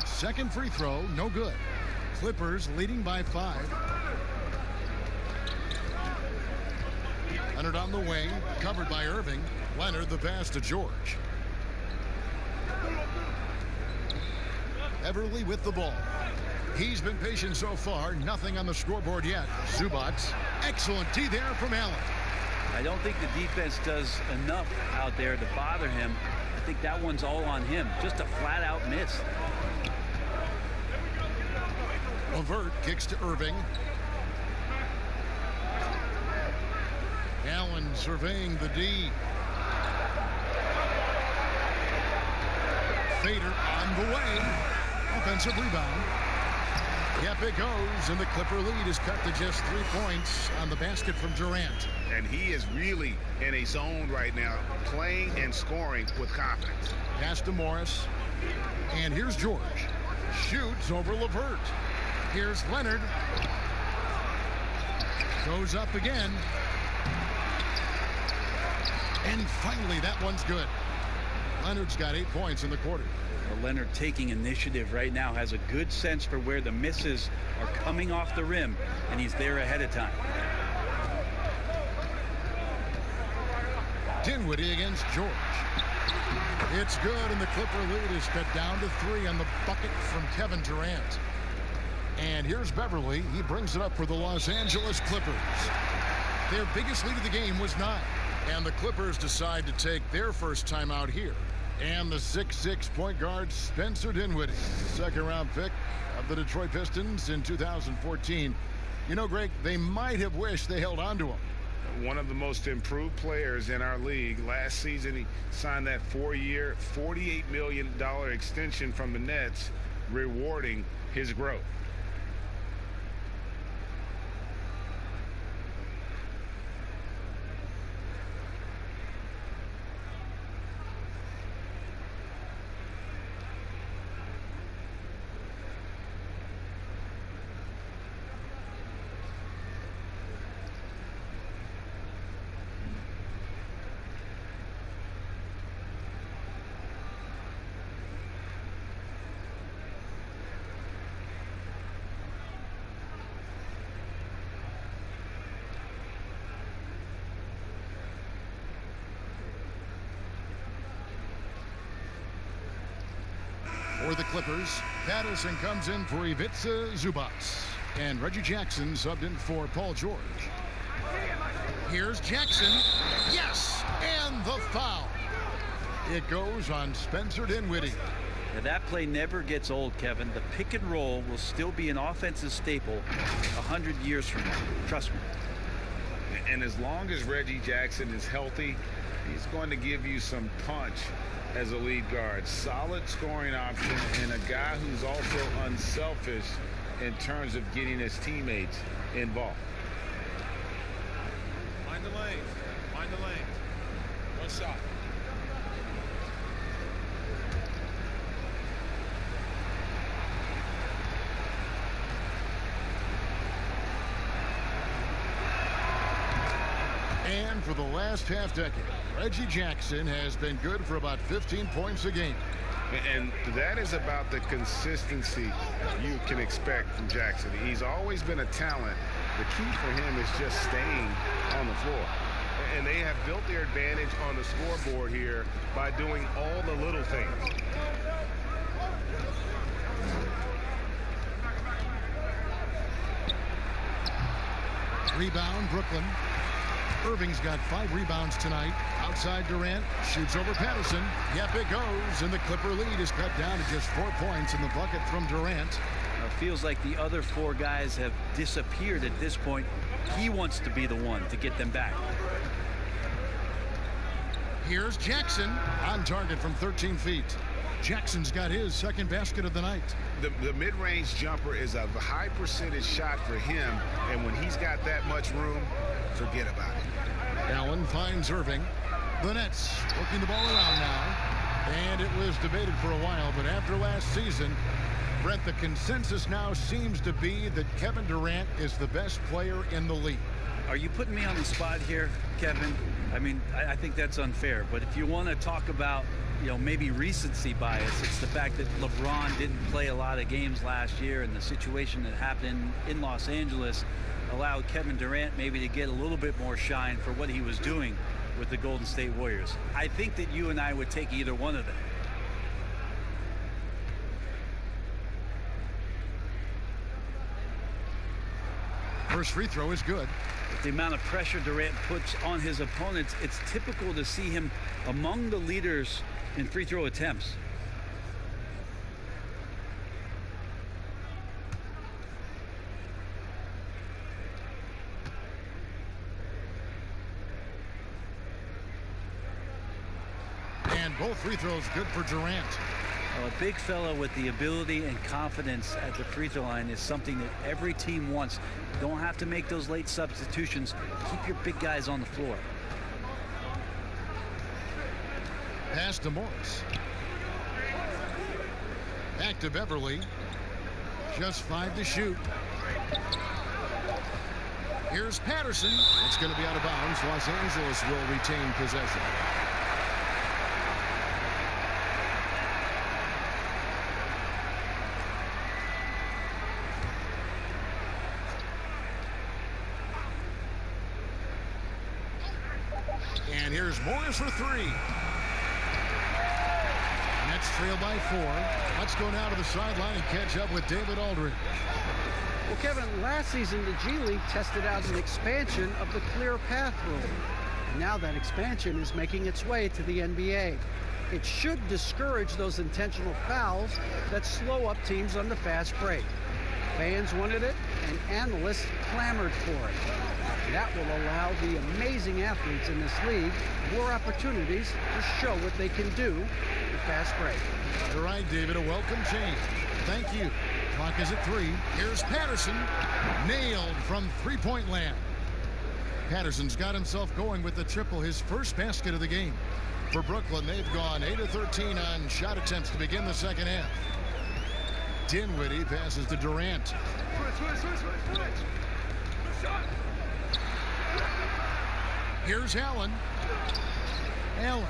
Second free throw, no good. Clippers leading by 5. Leonard on the wing, covered by Irving. Leonard the pass to George. Beverly with the ball. He's been patient so far. Nothing on the scoreboard yet. Zubac. Excellent D there from Allen. I don't think the defense does enough out there to bother him. I think that one's all on him. Just a flat-out miss. LeVert kicks to Irving. Allen surveying the D. Fader on the way. Offensive rebound. Yep, it goes, and the Clipper lead is cut to just 3 points on the basket from Durant. And he is really in a zone right now, playing and scoring with confidence. Pass to Morris. And here's George. Shoots over LeVert. Here's Leonard. Goes up again. And finally, that one's good. Leonard's got 8 points in the quarter. Well, Leonard taking initiative right now, has a good sense for where the misses are coming off the rim, and he's there ahead of time. Dinwiddie against George. It's good, and the Clipper lead is cut down to 3 on the bucket from Kevin Durant. And here's Beverly. He brings it up for the Los Angeles Clippers. Their biggest lead of the game was 9. And the Clippers decide to take their first time out here. And the 6'6" point guard Spencer Dinwiddie, second-round pick of the Detroit Pistons in 2014. You know, Greg, they might have wished they held on to him. One of the most improved players in our league. Last season, he signed that 4-year, $48 million extension from the Nets, rewarding his growth. For the Clippers, Patterson comes in for Ivica Zubac. And Reggie Jackson subbed in for Paul George. Here's Jackson. Yes! And the foul. It goes on Spencer Dinwiddie. Now, that play never gets old, Kevin. The pick and roll will still be an offensive staple 100 years from now. Trust me. And as long as Reggie Jackson is healthy, he's going to give you some punch as a lead guard. Solid scoring option and a guy who's also unselfish in terms of getting his teammates involved. Mind the lane. Mind the lane. One shot. And for the last half decade, Reggie Jackson has been good for about 15 points a game. And that is about the consistency you can expect from Jackson. He's always been a talent. The key for him is just staying on the floor. And they have built their advantage on the scoreboard here by doing all the little things. Rebound, Brooklyn. Irving's got 5 rebounds tonight. Outside Durant, shoots over Patterson. Yep, it goes, and the Clipper lead is cut down to just 4 points in the bucket from Durant. Feels like the other 4 guys have disappeared at this point. He wants to be the one to get them back. Here's Jackson on target from 13 feet. Jackson's got his second basket of the night. The mid-range jumper is a high percentage shot for him, and when he's got that much room, forget about it. Allen finds Irving. The Nets working the ball around now, and it was debated for a while, but after last season, Brent, the consensus now seems to be that Kevin Durant is the best player in the league. Are you putting me on the spot here, Kevin? I mean, I think that's unfair, but if you want to talk about, you know, maybe recency bias, it's the fact that LeBron didn't play a lot of games last year, and the situation that happened in Los Angeles allowed Kevin Durant maybe to get a little bit more shine for what he was doing with the Golden State Warriors. I think that you and I would take either one of them. First free throw is good. With the amount of pressure Durant puts on his opponents, it's typical to see him among the leaders in free throw attempts. And both free throws good for Durant. Well, a big fella with the ability and confidence at the free throw line is something that every team wants. You don't have to make those late substitutions. Keep your big guys on the floor. Pass to Morris. Back to Beverly. Just 5 to shoot. Here's Patterson. It's going to be out of bounds. Los Angeles will retain possession. And here's Morris for 3. Nets trail by 4. Let's go now to the sideline and catch up with David Aldridge. Well, Kevin, last season the G League tested out an expansion of the clear path rule. And now that expansion is making its way to the NBA. It should discourage those intentional fouls that slow up teams on the fast break. Fans wanted it, and analysts clamored for it. That will allow the amazing athletes in this league more opportunities to show what they can do in fast break. All right, David, a welcome change. Thank you. Clock is at 3. Here's Patterson. Nailed from three-point land. Patterson's got himself going with the triple, his first basket of the game. For Brooklyn, they've gone 8 of 13 on shot attempts to begin the second half. Dinwiddie passes to Durant. Here's Allen. Allen.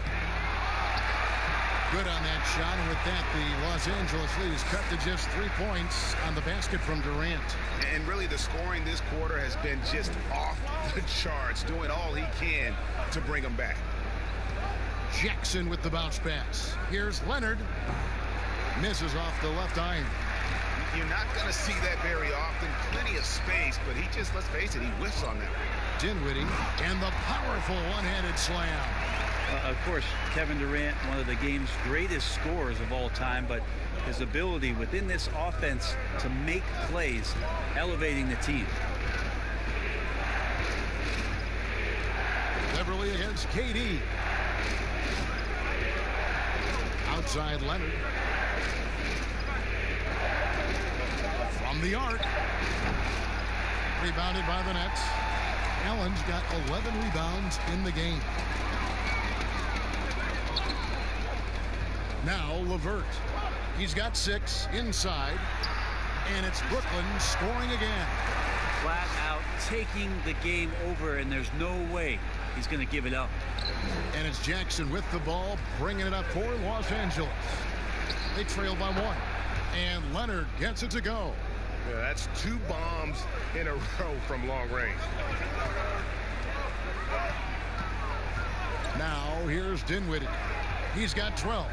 Good on that shot, and with that, the Los Angeles lead is cut to just 3 points on the basket from Durant. And really, the scoring this quarter has been just off the charts, doing all he can to bring them back. Jackson with the bounce pass. Here's Leonard. Misses off the left iron. You're not going to see that very often. Plenty of space, but he just, let's face it, he whiffs on that. Dinwiddie and the powerful one-handed slam. Of course, Kevin Durant, one of the game's greatest scorers of all time, but his ability within this offense to make plays, elevating the team. Beverly against KD. Outside Leonard. From the arc. Rebounded by the Nets. Allen's got 11 rebounds in the game. Now LeVert. He's got 6 inside. And it's Brooklyn scoring again. flat out taking the game over, and there's no way he's going to give it up. And it's Jackson with the ball, bringing it up for Los Angeles. They trail by 1. And Leonard gets it to go. Yeah, that's 2 bombs in a row from long range. Now here's Dinwiddie. He's got 12.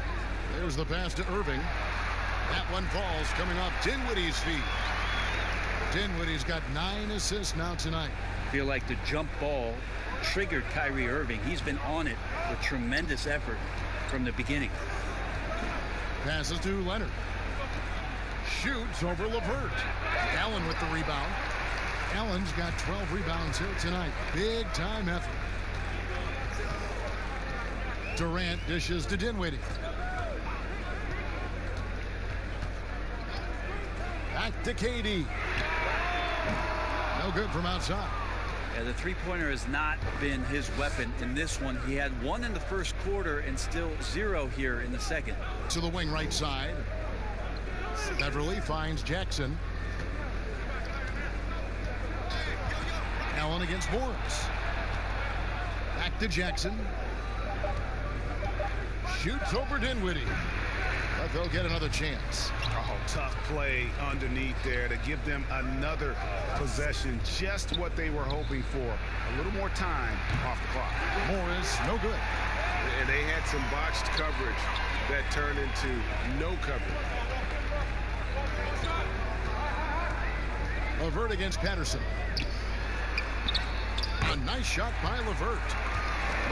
There's the pass to Irving. That one falls coming off Dinwiddie's feet. Dinwiddie's got 9 assists now tonight. I feel like the jump ball triggered Kyrie Irving. He's been on it with tremendous effort from the beginning. Passes to Leonard. Shoots over LeVert. Allen with the rebound. Allen's got 12 rebounds here tonight. Big time effort. Durant dishes to Dinwiddie. Back to KD. No good from outside. Yeah, the three-pointer has not been his weapon in this one. He had 1 in the first quarter and still 0 here in the second. To the wing right side. Beverly finds Jackson. Allen against Morris. Back to Jackson. Shoots over Dinwiddie. But they'll get another chance. Oh, tough play underneath there to give them another possession. Just what they were hoping for. A little more time off the clock. Morris, no good. And they had some botched coverage that turned into no coverage. LeVert against Patterson. A nice shot by LeVert.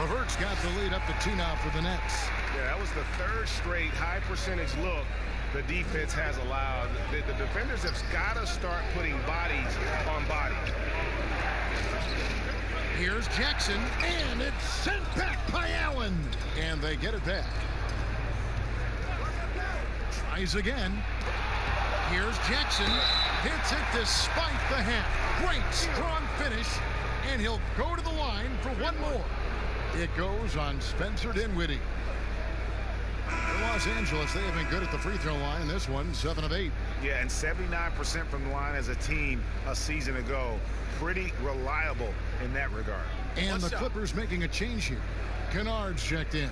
LeVert's got the lead up to 2 now for the Nets. Yeah, that was the 3rd straight high percentage look the defense has allowed. The defenders have got to start putting bodies on bodies. Here's Jackson, and it's sent back by Allen. And they get it back. Tries again. Here's Jackson. Hits it despite the half. Great, strong finish. And he'll go to the line for 1 more. It goes on Spencer Dinwiddie. For Los Angeles, they have been good at the free throw line in this one, 7 of 8. Yeah, and 79% from the line as a team a season ago. Pretty reliable in that regard. And the Clippers making a change here. Kennard's checked in.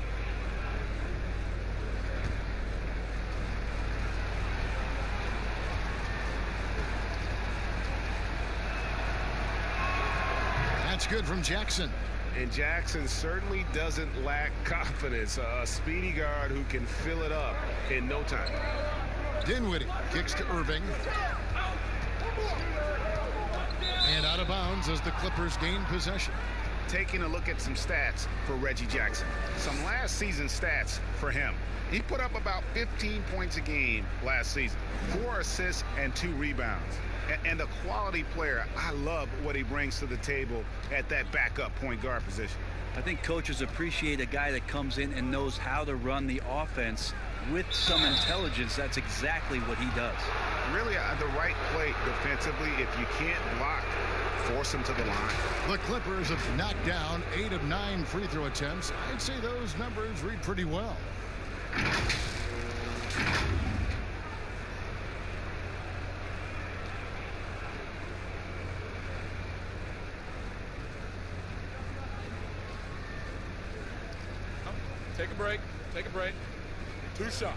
That's good from Jackson. And Jackson certainly doesn't lack confidence. A speedy guard who can fill it up in no time. Dinwiddie kicks to Irving. And out of bounds as the Clippers gain possession. Taking a look at some stats for Reggie Jackson. Some last season stats for him. He put up about 15 points a game last season. 4 assists and 2 rebounds. And a quality player. I love what he brings to the table at that backup point guard position. I think coaches appreciate a guy that comes in and knows how to run the offense with some intelligence. That's exactly what he does. Really the right play defensively. If you can't block, force him to the line. The Clippers have knocked down 8 of 9 free throw attempts. I'd say those numbers read pretty well. Take a break. Take a break. 2 shots.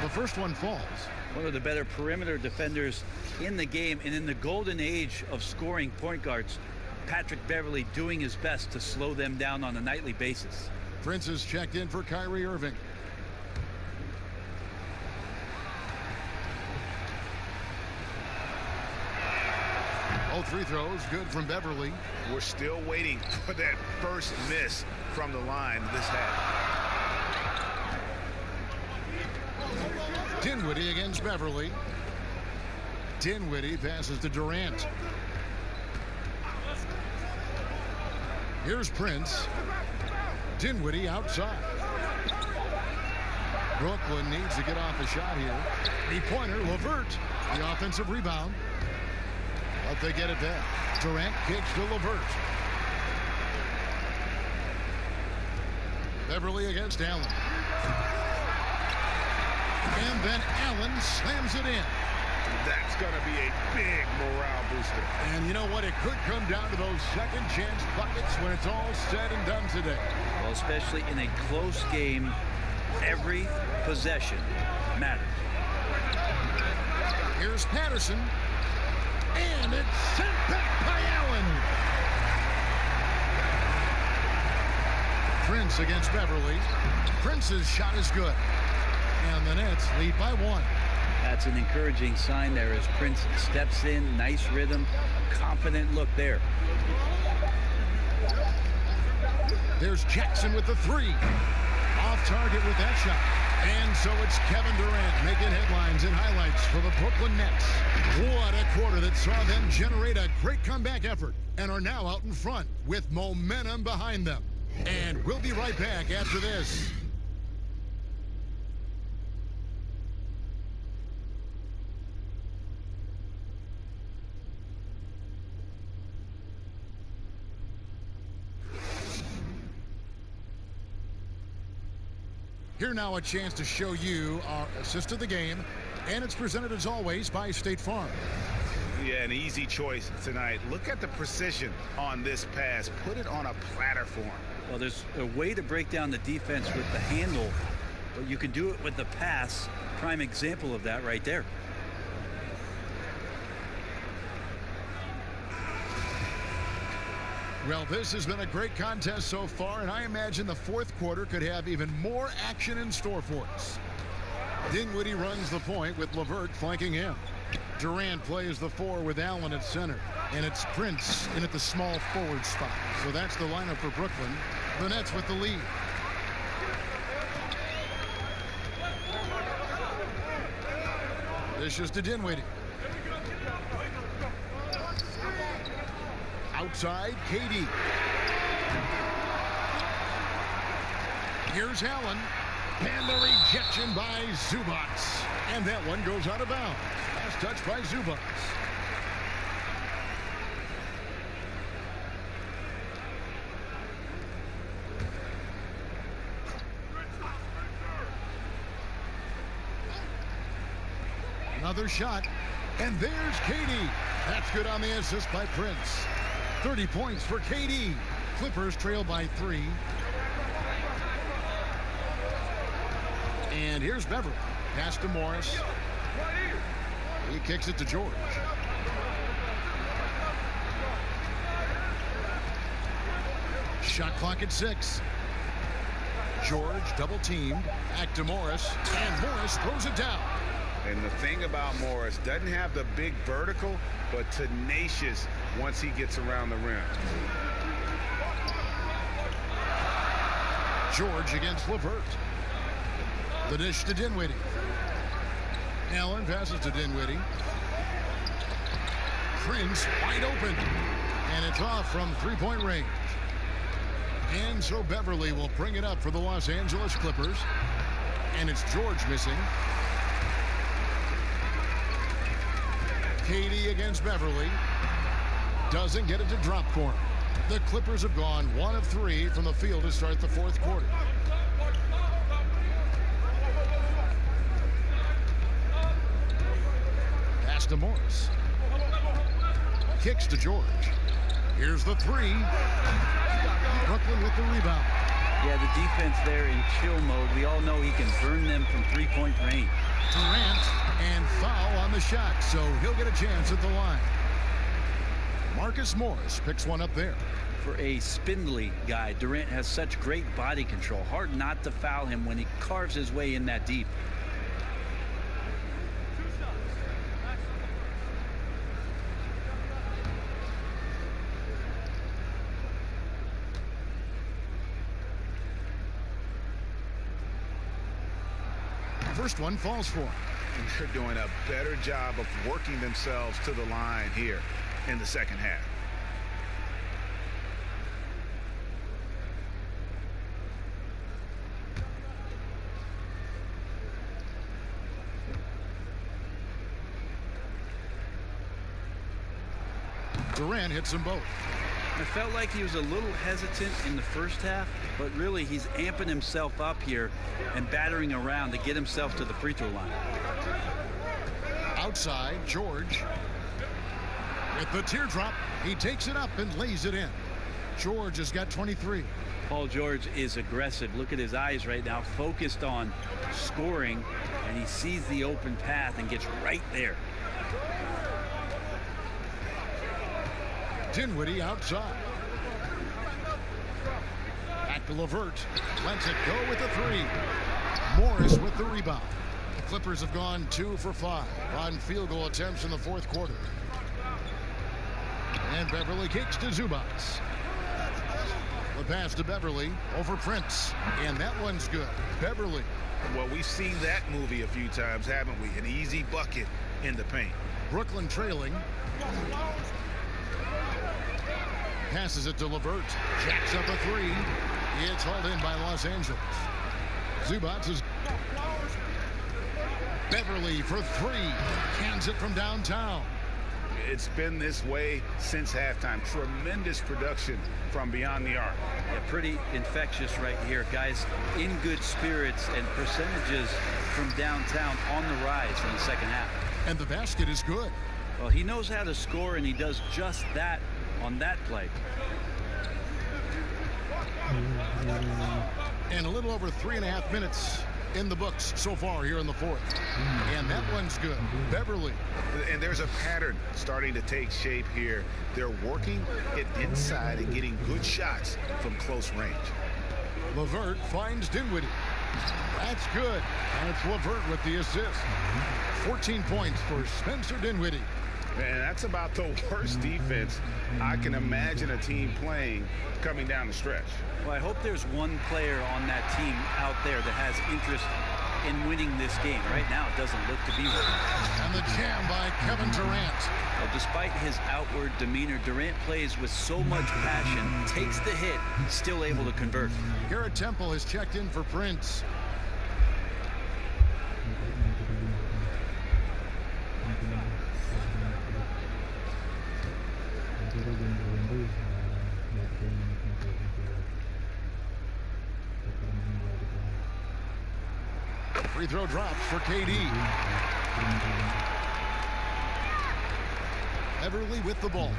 The first one falls. One of the better perimeter defenders in the game, and in the golden age of scoring point guards, Patrick Beverly doing his best to slow them down on a nightly basis. Prince is checked in for Kyrie Irving. All 3 throws good from Beverly. We're still waiting for that first miss from the line this half. Dinwiddie against Beverly. Dinwiddie passes to Durant. Here's Prince. Dinwiddie outside. Brooklyn needs to get off a shot here. 3-pointer, LeVert. The offensive rebound. But they get it back. Durant kicks to LeVert. Beverly against Allen. And then Allen slams it in. That's going to be a big morale booster. And you know what? It could come down to those second chance buckets when it's all said and done today. Well, especially in a close game, every possession matters. Here's Patterson. And it's sent back by Allen. Prince against Beverly. Prince's shot is good. And the Nets lead by 1. That's an encouraging sign there as Prince steps in. Nice rhythm, a confident look there. There's Jackson with the 3. Off target with that shot. And so it's Kevin Durant making headlines and highlights for the Brooklyn Nets. What a quarter that saw them generate a great comeback effort and are now out in front with momentum behind them. And we'll be right back after this. Here now a chance to show you our assist of the game, and it's presented as always by State Farm. Yeah, an easy choice tonight. Look at the precision on this pass. Put it on a platter form. Well, there's a way to break down the defense with the handle, but you can do it with the pass. Prime example of that right there. Well, this has been a great contest so far, and I imagine the fourth quarter could have even more action in store for us. Dinwiddie runs the point with LeVert flanking him. Durant plays the 4 with Allen at center, and it's Prince in at the small forward spot. So that's the lineup for Brooklyn. The Nets with the lead. This is to Dinwiddie. Outside, KD. Here's Allen. And the rejection by Zubac. And that one goes out of bounds. Last touch by Zubac. Another shot. And there's KD. That's good on the assist by Prince. 30 points for KD. Clippers trail by 3. And here's Beverly. Pass to Morris. He kicks it to George. Shot clock at 6. George double teamed. Back to Morris. And Morris throws it down. And the thing about Morris, doesn't have the big vertical, but tenacious once he gets around the rim. George against LeVert. The dish to Dinwiddie. Allen passes to Dinwiddie. Prince wide open. And it's off from three-point range. And so Beverly will bring it up for the Los Angeles Clippers. And it's George missing. KD against Beverly. Doesn't get it to drop for him. The Clippers have gone 1 of 3 from the field to start the fourth quarter. Pass to Morris. Kicks to George. Here's the 3. Brooklyn with the rebound. Yeah, the defense there in chill mode. We all know he can burn them from three-point range. Durant and foul on the shot, so he'll get a chance at the line. Marcus Morris picks one up there. For a spindly guy, Durant has such great body control. Hard not to foul him when he carves his way in that deep. First one falls for him. And they're doing a better job of working themselves to the line here in the second half. Durant hits them both. I felt like he was a little hesitant in the first half, but really he's amping himself up here and battering around to get himself to the free throw line. Outside, George. With the teardrop, he takes it up and lays it in. George has got 23. Paul George is aggressive. Look at his eyes right now, focused on scoring, and he sees the open path and gets right there. Dinwiddie outside. Back to LeVert. Lets it go with the three. Morris with the rebound. The Clippers have gone 2 for 5 on field goal attempts in the fourth quarter. And Beverly kicks to Zubats. The pass to Beverly over Prince. And that one's good. Beverly. Well, we've seen that movie a few times, haven't we? An easy bucket in the paint. Brooklyn trailing. Passes it to LeVert. Jacks up a three. It's hauled in by Los Angeles. Zubats is Beverly for three. Cans it from downtown. It's been this way since halftime. Tremendous production from beyond the arc. Yeah, pretty infectious right here. Guys in good spirits, and percentages from downtown on the rise in the second half. And the basket is good. Well, he knows how to score, and he does just that on that play. And a little over 3.5 minutes in the books so far here in the fourth. And that one's good. Beverly. And there's a pattern starting to take shape here. They're working it inside and getting good shots from close range. LeVert finds Dinwiddie. That's good. And it's LeVert with the assist. 14 points for Spencer Dinwiddie. And that's about the worst defense I can imagine a team playing coming down the stretch. Well, I hope there's one player on that team out there that has interest in winning this game. Right now, it doesn't look to be one. And the jam by Kevin Durant. Well, despite his outward demeanor, Durant plays with so much passion, takes the hit, still able to convert. Garrett Temple has checked in for Prince. Free throw drops for KD. Beverly with the ball.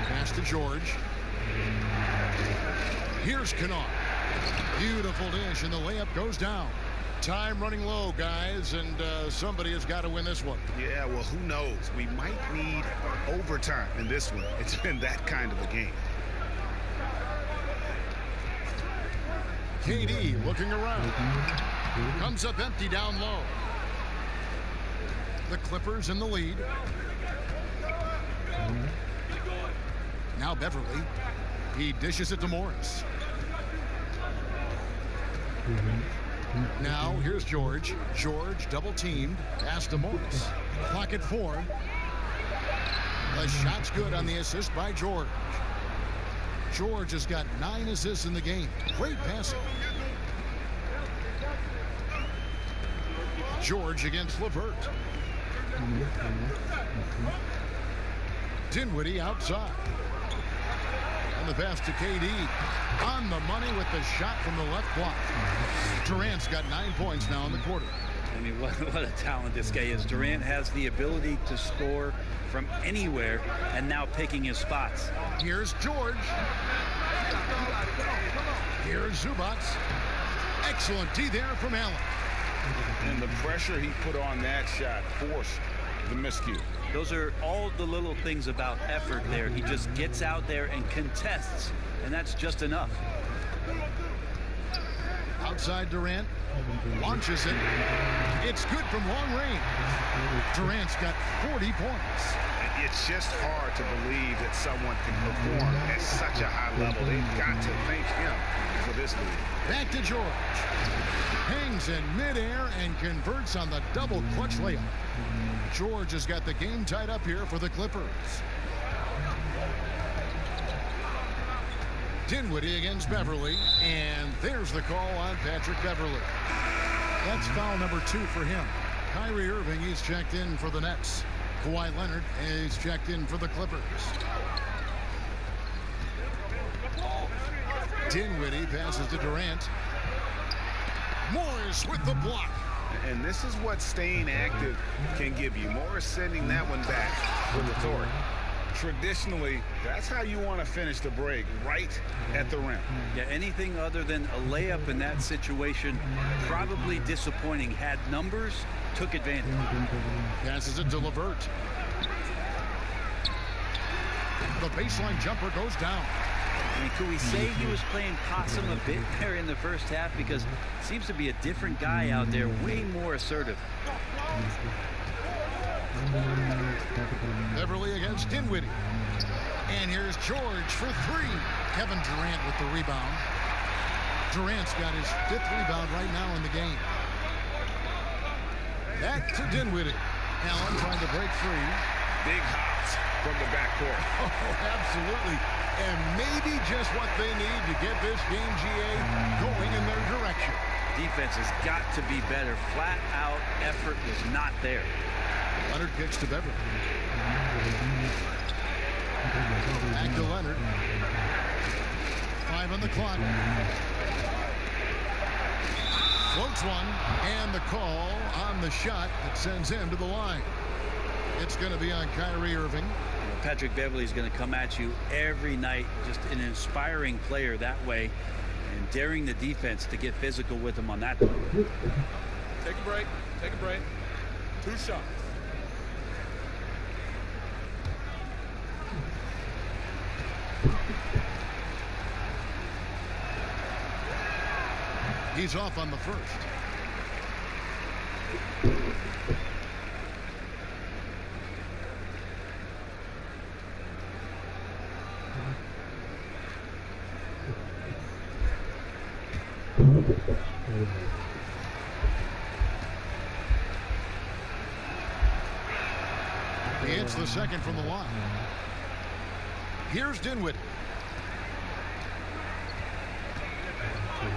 Pass to George. Here's Kennard. Beautiful dish, and the layup goes down. Time running low, guys, and somebody has got to win this one. Yeah, well, who knows? We might need overtime in this one. It's been that kind of a game. KD looking around. Comes up empty down low. The Clippers in the lead. Now Beverly. He dishes it to Morris. Now here's George. George double teamed. Pass to Morris. Clock at 4. The shot's good on the assist by George. George has got 9 assists in the game. Great passing. George against LeVert. Dinwiddie outside. And the pass to KD. On the money with the shot from the left block. Durant's got 9 points now in the quarter. I mean, what a talent this guy is. Durant has the ability to score from anywhere, and now picking his spots. Here's George. Here's Zubats. Excellent D there from Allen. And the pressure he put on that shot forced the miscue. Those are all the little things about effort there. He just gets out there and contests, and that's just enough. Outside Durant. Launches it. It's good from long range. Durant's got 40 points. It's just hard to believe that someone can perform at such a high level. They've got to thank him for this lead. Back to George. Hangs in midair and converts on the double clutch layup. George has got the game tied up here for the Clippers. Dinwiddie against Beverly, and there's the call on Patrick Beverly. That's foul number 2 for him. Kyrie Irving is checked in for the Nets. Kawhi Leonard is checked in for the Clippers. Dinwiddie passes to Durant. Morris with the block. And this is what staying active can give you. Morris sending that one back with authority. Traditionally, that's how you want to finish the break, right at the rim. Yeah, anything other than a layup in that situation, probably disappointing. Had numbers, took advantage. Passes it to LeVert. The baseline jumper goes down. I mean, could we say he was playing possum a bit there in the first half? Because it seems to be a different guy out there, way more assertive. Beverly against Dinwiddie. And here's George for three. Kevin Durant with the rebound. Durant's got his 5th rebound right now in the game. Back to Dinwiddie. Allen trying to break free. Big hops from the backcourt. Oh, absolutely. And maybe just what they need to get this game, GA, going in their direction. Defense has got to be better. Flat out effort was not there. Leonard kicks to Beverly. Back to Leonard. 5 on the clock. Floats one, and the call on the shot that sends him to the line. It's going to be on Kyrie Irving. Patrick Beverly is going to come at you every night, just an inspiring player that way, and daring the defense to get physical with him on that. Take a break. Take a break. 2 shots. He's off on the first. He hits the second from the line. Here's Dinwiddie.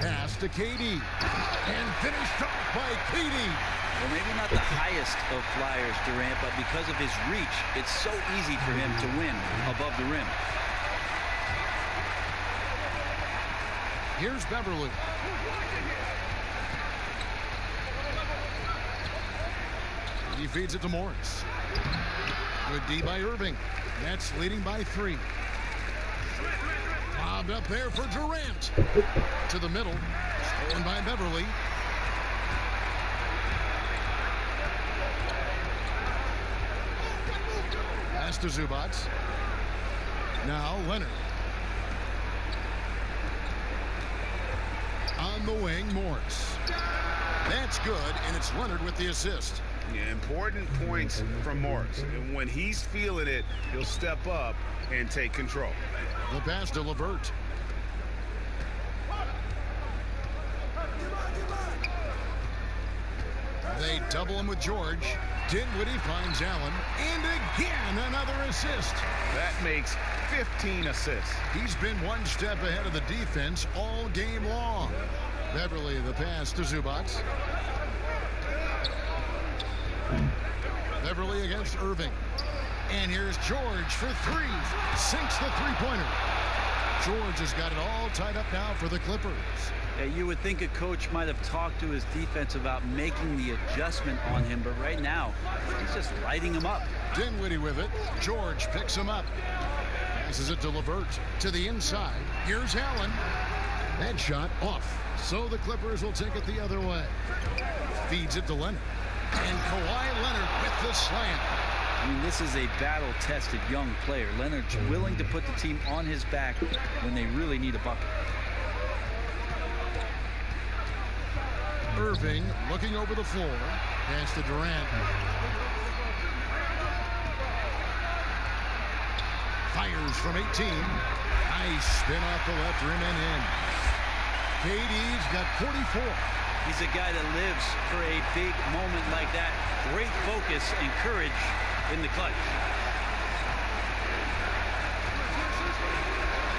Pass to KD. And finished off by KD. Well, maybe not the highest of flyers, Durant, but because of his reach, it's so easy for him to win above the rim. Here's Beverly. He feeds it to Morris. Good D by Irving. Nets leading by 3. Lobbed up there for Durant. To the middle. Stolen by Beverly. Pass to Zubac. Now Leonard. On the wing, Morris. That's good, and it's Leonard with the assist. Yeah, important points from Morris. And when he's feeling it, he'll step up and take control. The pass to LeVert. They double him with George. Dinwiddie finds Allen. And again, another assist. That makes 15 assists. He's been one step ahead of the defense all game long. Beverly, the pass to Zubac. Beverly against Irving. And here's George for 3. Sinks the three-pointer. George has got it all tied up now for the Clippers. Yeah, you would think a coach might have talked to his defense about making the adjustment on him, but right now, he's just lighting him up. Dinwiddie with it. George picks him up. Passes it to LeVert. To the inside. Here's Allen. That shot off. So the Clippers will take it the other way. Feeds it to Leonard. And Kawhi Leonard with the slam. I mean, this is a battle-tested young player. Leonard's willing to put the team on his back when they really need a bucket. Irving looking over the floor. Pass to Durant. Fires from 18. Nice spin off the left rim and in. KD's got 44. He's a guy that lives for a big moment like that. Great focus and courage in the clutch.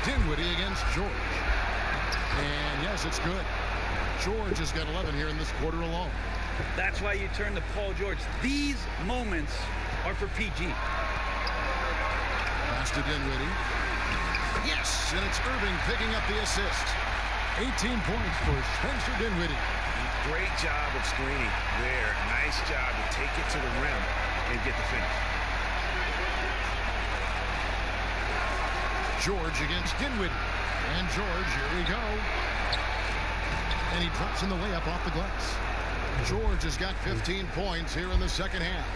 Dinwiddie against George. And yes, it's good. George has got 11 here in this quarter alone. That's why you turn to Paul George. These moments are for PG. Pass to Dinwiddie. Yes, and it's Irving picking up the assist. 18 points for Spencer Dinwiddie. Great job of screening there. Nice job to take it to the rim and get the finish. George against Dinwiddie. And George, here we go. And he drops in the layup off the glass. George has got 15 points here in the second half.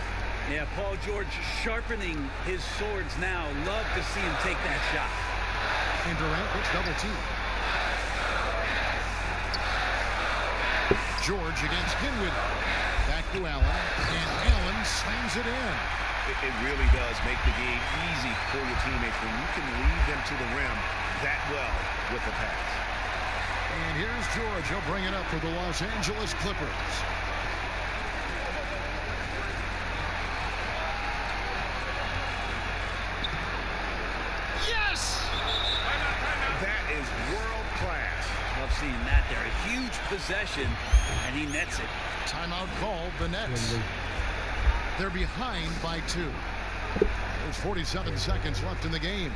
Yeah, Paul George sharpening his swords now. Love to see him take that shot. And Durant gets double teamed. George against Dinwiddie. Back to Allen. And Allen slams it in. It really does make the game easy for your teammates when you can lead them to the rim that well with the pass. And here's George. He'll bring it up for the Los Angeles Clippers. Yes! That is world class. Love seeing that there. A huge possession, and he nets it. Timeout called the Nets. They're behind by 2. There's 47 seconds left in the game.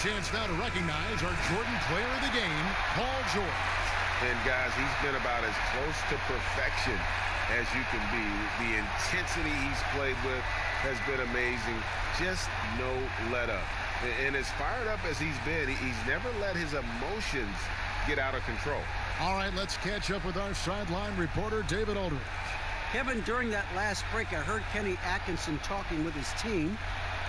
Chance now to recognize our Jordan player of the game, Paul George. And guys, he's been about as close to perfection as you can be. The intensity he's played with has been amazing. Just no let up. And as fired up as he's been, he's never let his emotions get out of control. All right, let's catch up with our sideline reporter, David Aldridge. Kevin, during that last break, I heard Kenny Atkinson talking with his team.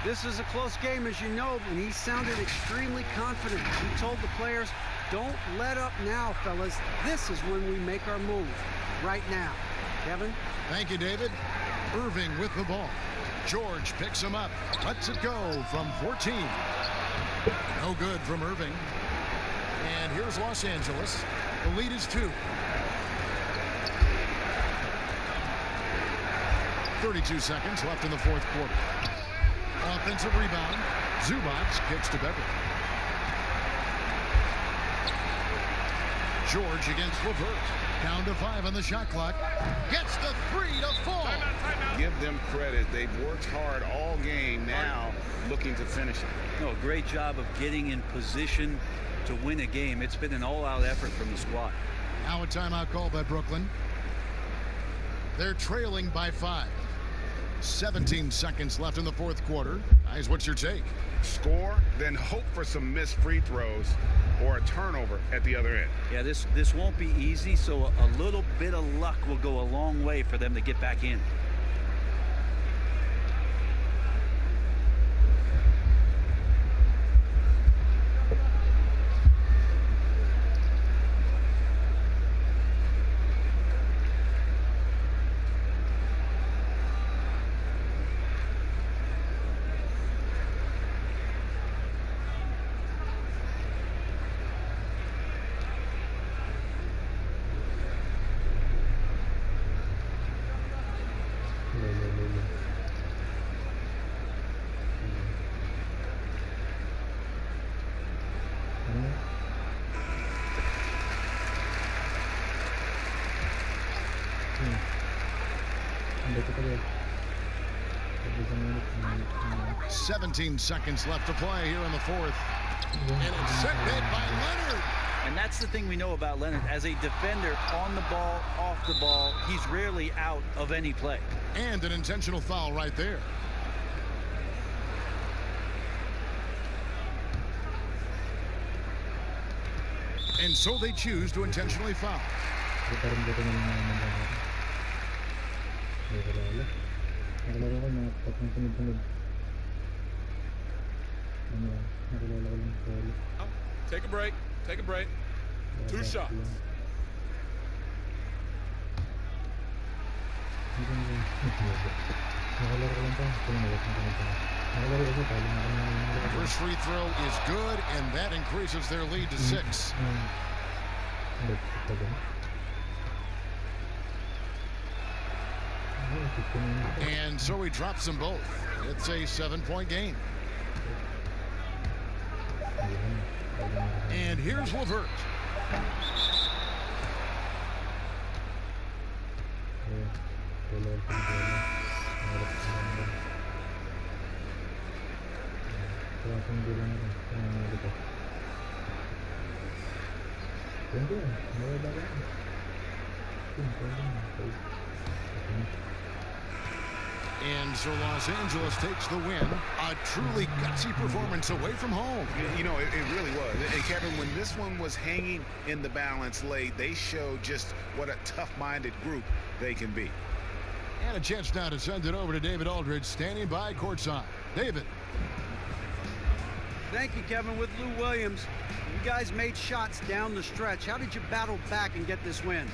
This is a close game, as you know, and he sounded extremely confident. He told the players, don't let up now, fellas. This is when we make our move. Right now. Kevin? Thank you, David. Irving with the ball. George picks him up. Lets it go from 14. No good from Irving. And here's Los Angeles. The lead is 2. 32 seconds left in the fourth quarter. Offensive rebound. Zubac kicks to Beverly. George against LeVert. Down to 5 on the shot clock. Gets the 3 to fall. Give them credit. They've worked hard all game, now looking to finish it. No, great job of getting in position to win a game. It's been an all-out effort from the squad. Now a timeout called by Brooklyn. They're trailing by 5. 17 seconds left in the fourth quarter. Guys, what's your take? Score, then hope for some missed free throws or a turnover at the other end. Yeah, this won't be easy, so a little bit of luck will go a long way for them to get back in. Hmm. 17 seconds left to play here in the fourth. And it's set back by Leonard. And that's the thing we know about Leonard. As a defender, on the ball, off the ball, he's rarely out of any play. And an intentional foul right there. And so they choose to intentionally foul. Take a break. Take a break. 2 shots. First free throw is good, and that increases their lead to 6. And so he drops them both. It's a 7-point game. And here's LeVert. And so Los Angeles takes the win. A truly gutsy performance away from home. You know, it really was. And Kevin, when this one was hanging in the balance late, they showed just what a tough-minded group they can be. And a chance now to send it over to David Aldridge, standing by courtside. David. Thank you, Kevin. With Lou Williams, you guys made shots down the stretch. How did you battle back and get this win?